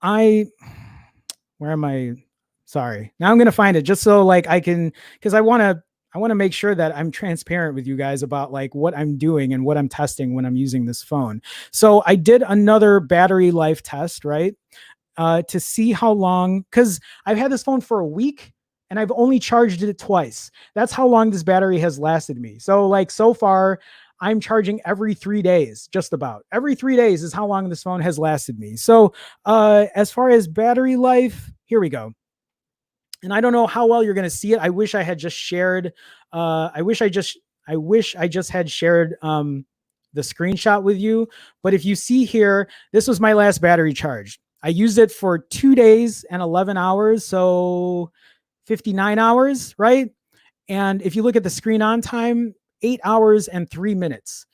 where am I? Sorry. Now I'm going to find it just so like I can, cause I want to make sure that I'm transparent with you guys about like what I'm doing and what I'm testing when I'm using this phone. So I did another battery life test, right? To see how long, cause I've had this phone for a week and I've only charged it twice. That's how long this battery has lasted me. So like so far I'm charging every 3 days, just about every 3 days is how long this phone has lasted me. So as far as battery life, here we go. And I don't know how well you're going to see it. I wish I had just shared. I wish I just had shared the screenshot with you. But if you see here, this was my last battery charge. I used it for 2 days and 11 hours. So 59 hours, right? And if you look at the screen on time, 8 hours and 3 minutes.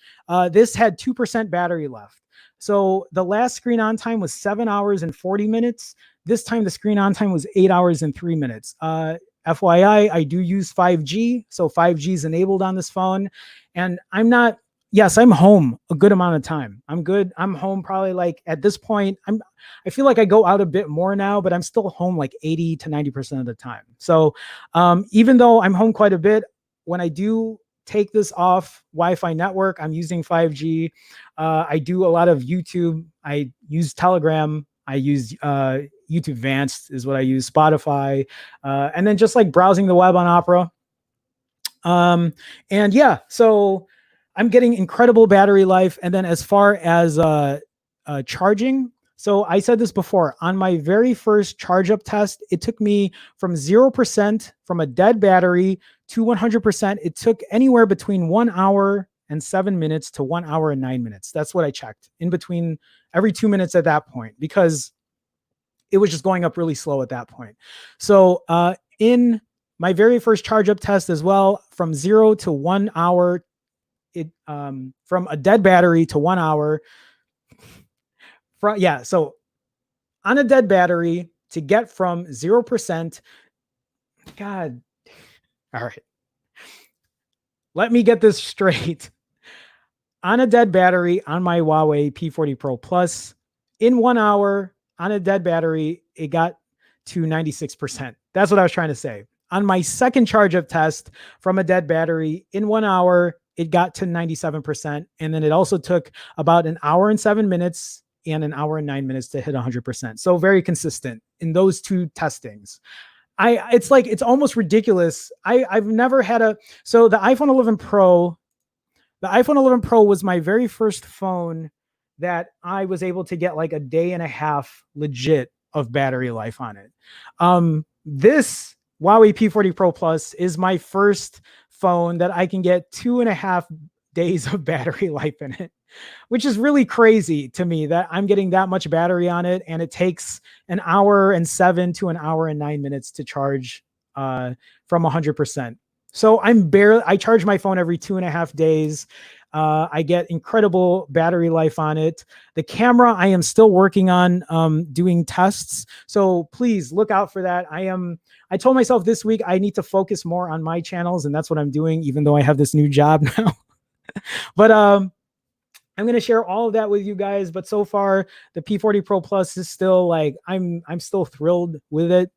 This had 2% battery left. So the last screen on time was 7 hours and 40 minutes. This time the screen on time was 8 hours and 3 minutes. FYI, I do use 5G. So 5G is enabled on this phone. And I'm home a good amount of time. I'm good. I'm home probably like at this point, I feel like I go out a bit more now, but I'm still home like 80 to 90% of the time. So even though I'm home quite a bit, when I do take this off Wi-Fi network, I'm using 5G. I do a lot of YouTube. I use Telegram. I use YouTube Advanced is what I use, Spotify, and then just like browsing the web on Opera. And yeah, so I'm getting incredible battery life. And then as far as charging, so I said this before, on my very first charge up test, it took me from 0% from a dead battery to 100%. It took anywhere between 1 hour and 7 minutes to 1 hour and 9 minutes. That's what I checked in between every 2 minutes at that point, because it was just going up really slow at that point. So in my very first charge up test as well, from 0 to 1 hour, it from a dead battery to 1 hour. So on a dead battery to get from 0%, God, all right. Let me get this straight. On a dead battery on my Huawei P40 Pro Plus, in 1 hour on a dead battery, it got to 96%. That's what I was trying to say. On my second charge up test from a dead battery, in 1 hour, it got to 97%. And then it also took about an hour and 7 minutes and an hour and 9 minutes to hit 100%. So very consistent in those two testings. It's almost ridiculous. I've never had so the iPhone 11 Pro was my very first phone that I was able to get like a day and a half legit of battery life on it. This Huawei P40 Pro Plus is my first phone that I can get 2.5 days of battery life in it, which is really crazy to me that I'm getting that much battery on it. And it takes an hour and 7 to an hour and 9 minutes to charge from 100%. So I charge my phone every 2.5 days. I get incredible battery life on it. The camera, I am still working on doing tests. So please look out for that. I told myself this week I need to focus more on my channels, and that's what I'm doing, even though I have this new job now. But I'm going to share all of that with you guys. But so far, the P40 Pro Plus is still like, I'm still thrilled with it.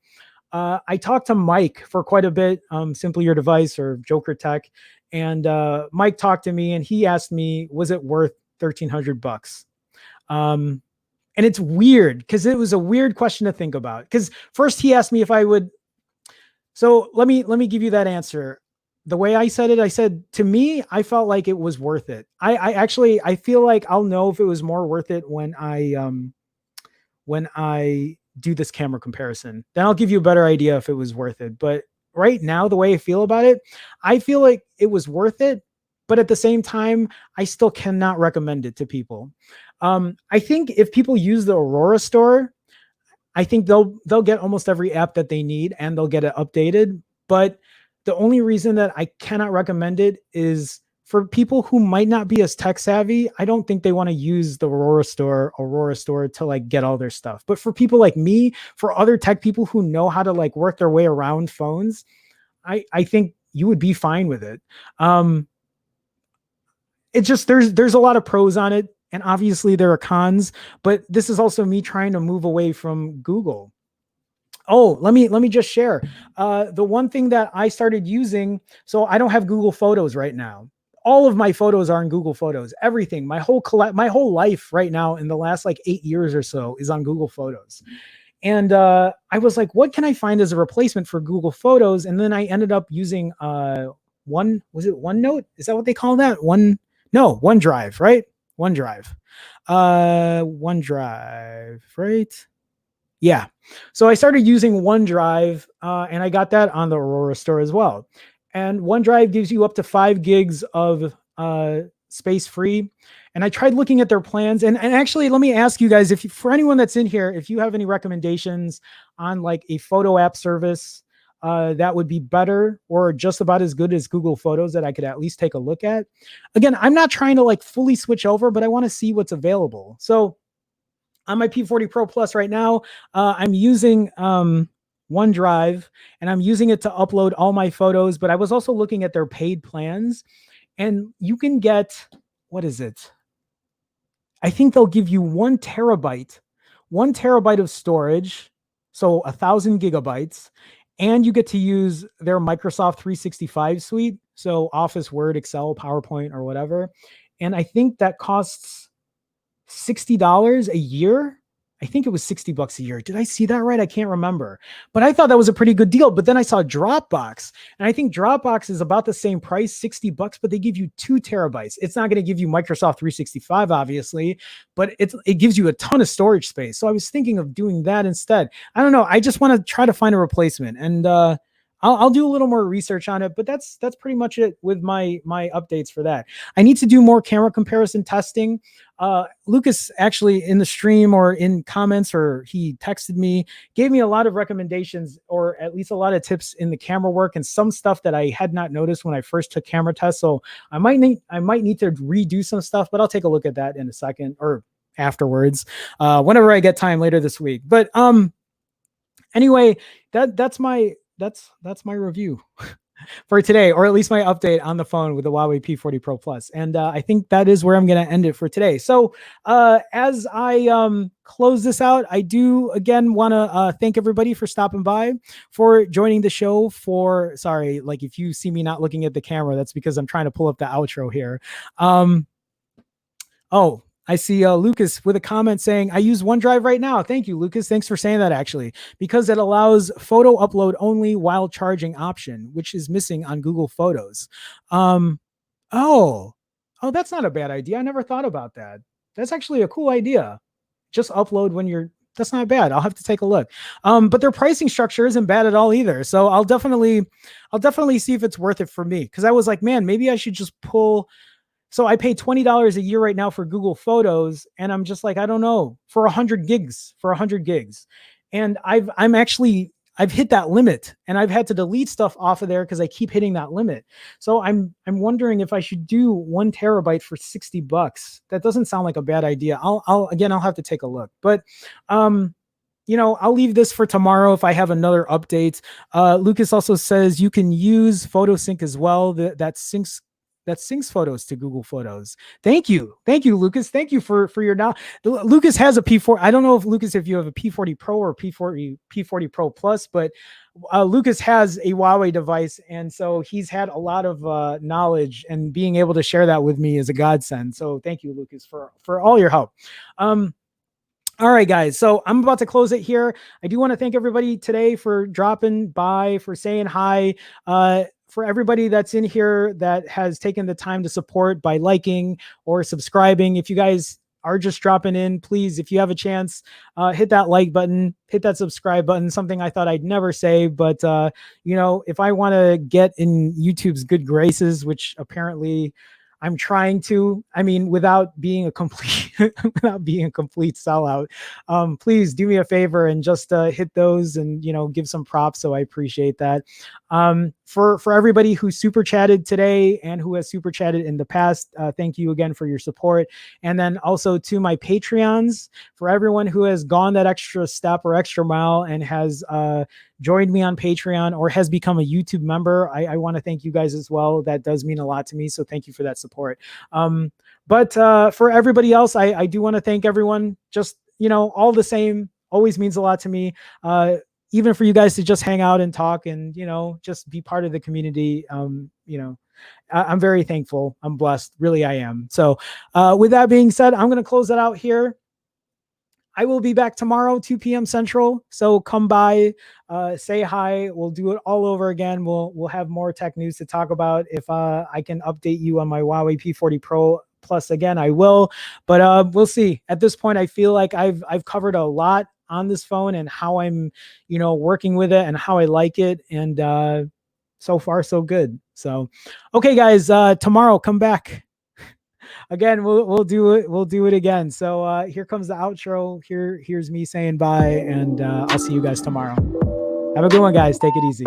I talked to Mike for quite a bit, Simply Your Device or Joker Tech. And Mike talked to me and he asked me, was it worth $1,300? And it's weird because it was a weird question to think about. Because first he asked me if I would. So let me give you that answer. The way I said it, I said, to me, I felt like it was worth it. I feel like I'll know if it was more worth it when I do this camera comparison. Then I'll give you a better idea if it was worth it. But right now, the way I feel about it, I feel like it was worth it. But at the same time, I still cannot recommend it to people. I think if people use the Aurora store, I think they'll get almost every app that they need and they'll get it updated. But the only reason that I cannot recommend it is for people who might not be as tech savvy. I don't think they want to use the Aurora store to like get all their stuff. But for people like me, for other tech people who know how to like work their way around phones, I think you would be fine with it. It's just, there's a lot of pros on it. And obviously there are cons, but this is also me trying to move away from Google. Oh, let me just share. The one thing that I started using, so I don't have Google Photos right now. All of my photos are in Google Photos. Everything, my whole life right now in the last like 8 years or so is on Google Photos. And I was like, what can I find as a replacement for Google Photos? And then I ended up using OneNote? Is that what they call that? OneDrive, right? OneDrive, right? Yeah. So I started using OneDrive and I got that on the Aurora store as well. And OneDrive gives you up to 5 gigs of space free. And I tried looking at their plans. And actually, let me ask you guys, for anyone that's in here, if you have any recommendations on like a photo app service that would be better or just about as good as Google Photos that I could at least take a look at. Again, I'm not trying to like fully switch over, but I want to see what's available. So on my P40 Pro Plus right now, I'm using OneDrive and I'm using it to upload all my photos, but I was also looking at their paid plans and you can get, what is it? I think they'll give you 1 terabyte of storage. So 1,000 gigabytes. And you get to use their Microsoft 365 suite. So Office, Word, Excel, PowerPoint, or whatever. And I think that costs $60 a year. I think it was $60 a year. Did I see that right? I can't remember. But I thought that was a pretty good deal. But then I saw Dropbox, and I think Dropbox is about the same price, $60, but they give you 2 TB. It's not going to give you Microsoft 365, obviously, but it gives you a ton of storage space. So I was thinking of doing that instead. I don't know. I just want to try to find a replacement, and I'll do a little more research on it, but that's pretty much it with my updates for that. I need to do more camera comparison testing. Lucas actually in the stream or in comments, or he texted me, gave me a lot of recommendations, or at least a lot of tips in the camera work and some stuff that I had not noticed when I first took camera tests. So I might need to redo some stuff, but I'll take a look at that in a second or afterwards, whenever I get time later this week. But anyway, that's my review for today, or at least my update on the phone with the Huawei P40 Pro Plus. And I think that is where I'm going to end it for today. So as I close this out, I do again want to thank everybody for stopping by, for joining the show. Sorry, like if you see me not looking at the camera, that's because I'm trying to pull up the outro here. Oh, I see Lucas with a comment saying, I use OneDrive right now. Thank you, Lucas. Thanks for saying that, actually, because it allows photo upload only while charging option, which is missing on Google Photos. Oh, that's not a bad idea. I never thought about that. That's actually a cool idea. Just upload when that's not bad. I'll have to take a look. But their pricing structure isn't bad at all either. So I'll definitely see if it's worth it for me. Cause I was like, man, maybe I should just pull. So I pay $20 a year right now for Google Photos, and I'm just like, I don't know, for 100 gigs. And I've hit that limit, and I've had to delete stuff off of there because I keep hitting that limit. So I'm wondering if I should do 1 TB for $60. That doesn't sound like a bad idea. I'll have to take a look. But I'll leave this for tomorrow if I have another update. Lucas also says you can use PhotoSync as well. That syncs photos to Google Photos. Thank you, Lucas. Thank you for your now. Lucas has a P4. I don't know if you have a P40 Pro or P40 Pro Plus, but Lucas has a Huawei device, and so he's had a lot of knowledge, and being able to share that with me is a godsend. So thank you, Lucas, for all your help. All right, guys. So I'm about to close it here. I do want to thank everybody today for dropping by, for saying hi. For everybody that's in here that has taken the time to support by liking or subscribing. If you guys are just dropping in, please, if you have a chance, hit that like button, hit that subscribe button, something I thought I'd never say, but if I want to get in YouTube's good graces, which apparently I'm trying to, without being a complete sellout, please do me a favor and just hit those and, give some props. So I appreciate that. For everybody who super chatted today and who has super chatted in the past, thank you again for your support. And then also to my Patreons, for everyone who has gone that extra step or extra mile and has joined me on Patreon or has become a YouTube member, I want to thank you guys as well. That does mean a lot to me. So thank you for that support. But for everybody else, I do want to thank everyone. Just, all the same, always means a lot to me. Even for you guys to just hang out and talk and, just be part of the community. I'm very thankful. I'm blessed. Really, I am. So with that being said, I'm going to close that out here. I will be back tomorrow, 2 p.m. Central. So come by, say hi. We'll do it all over again. We'll have more tech news to talk about. If I can update you on my Huawei P40 Pro Plus again, I will. But we'll see. At this point, I feel like I've covered a lot on this phone and how I'm, working with it and how I like it. And so far, so good. So, okay, guys, tomorrow, come back. Again, we'll do it. We'll do it again. So here comes the outro. Here's me saying bye, and I'll see you guys tomorrow. Have a good one, guys. Take it easy.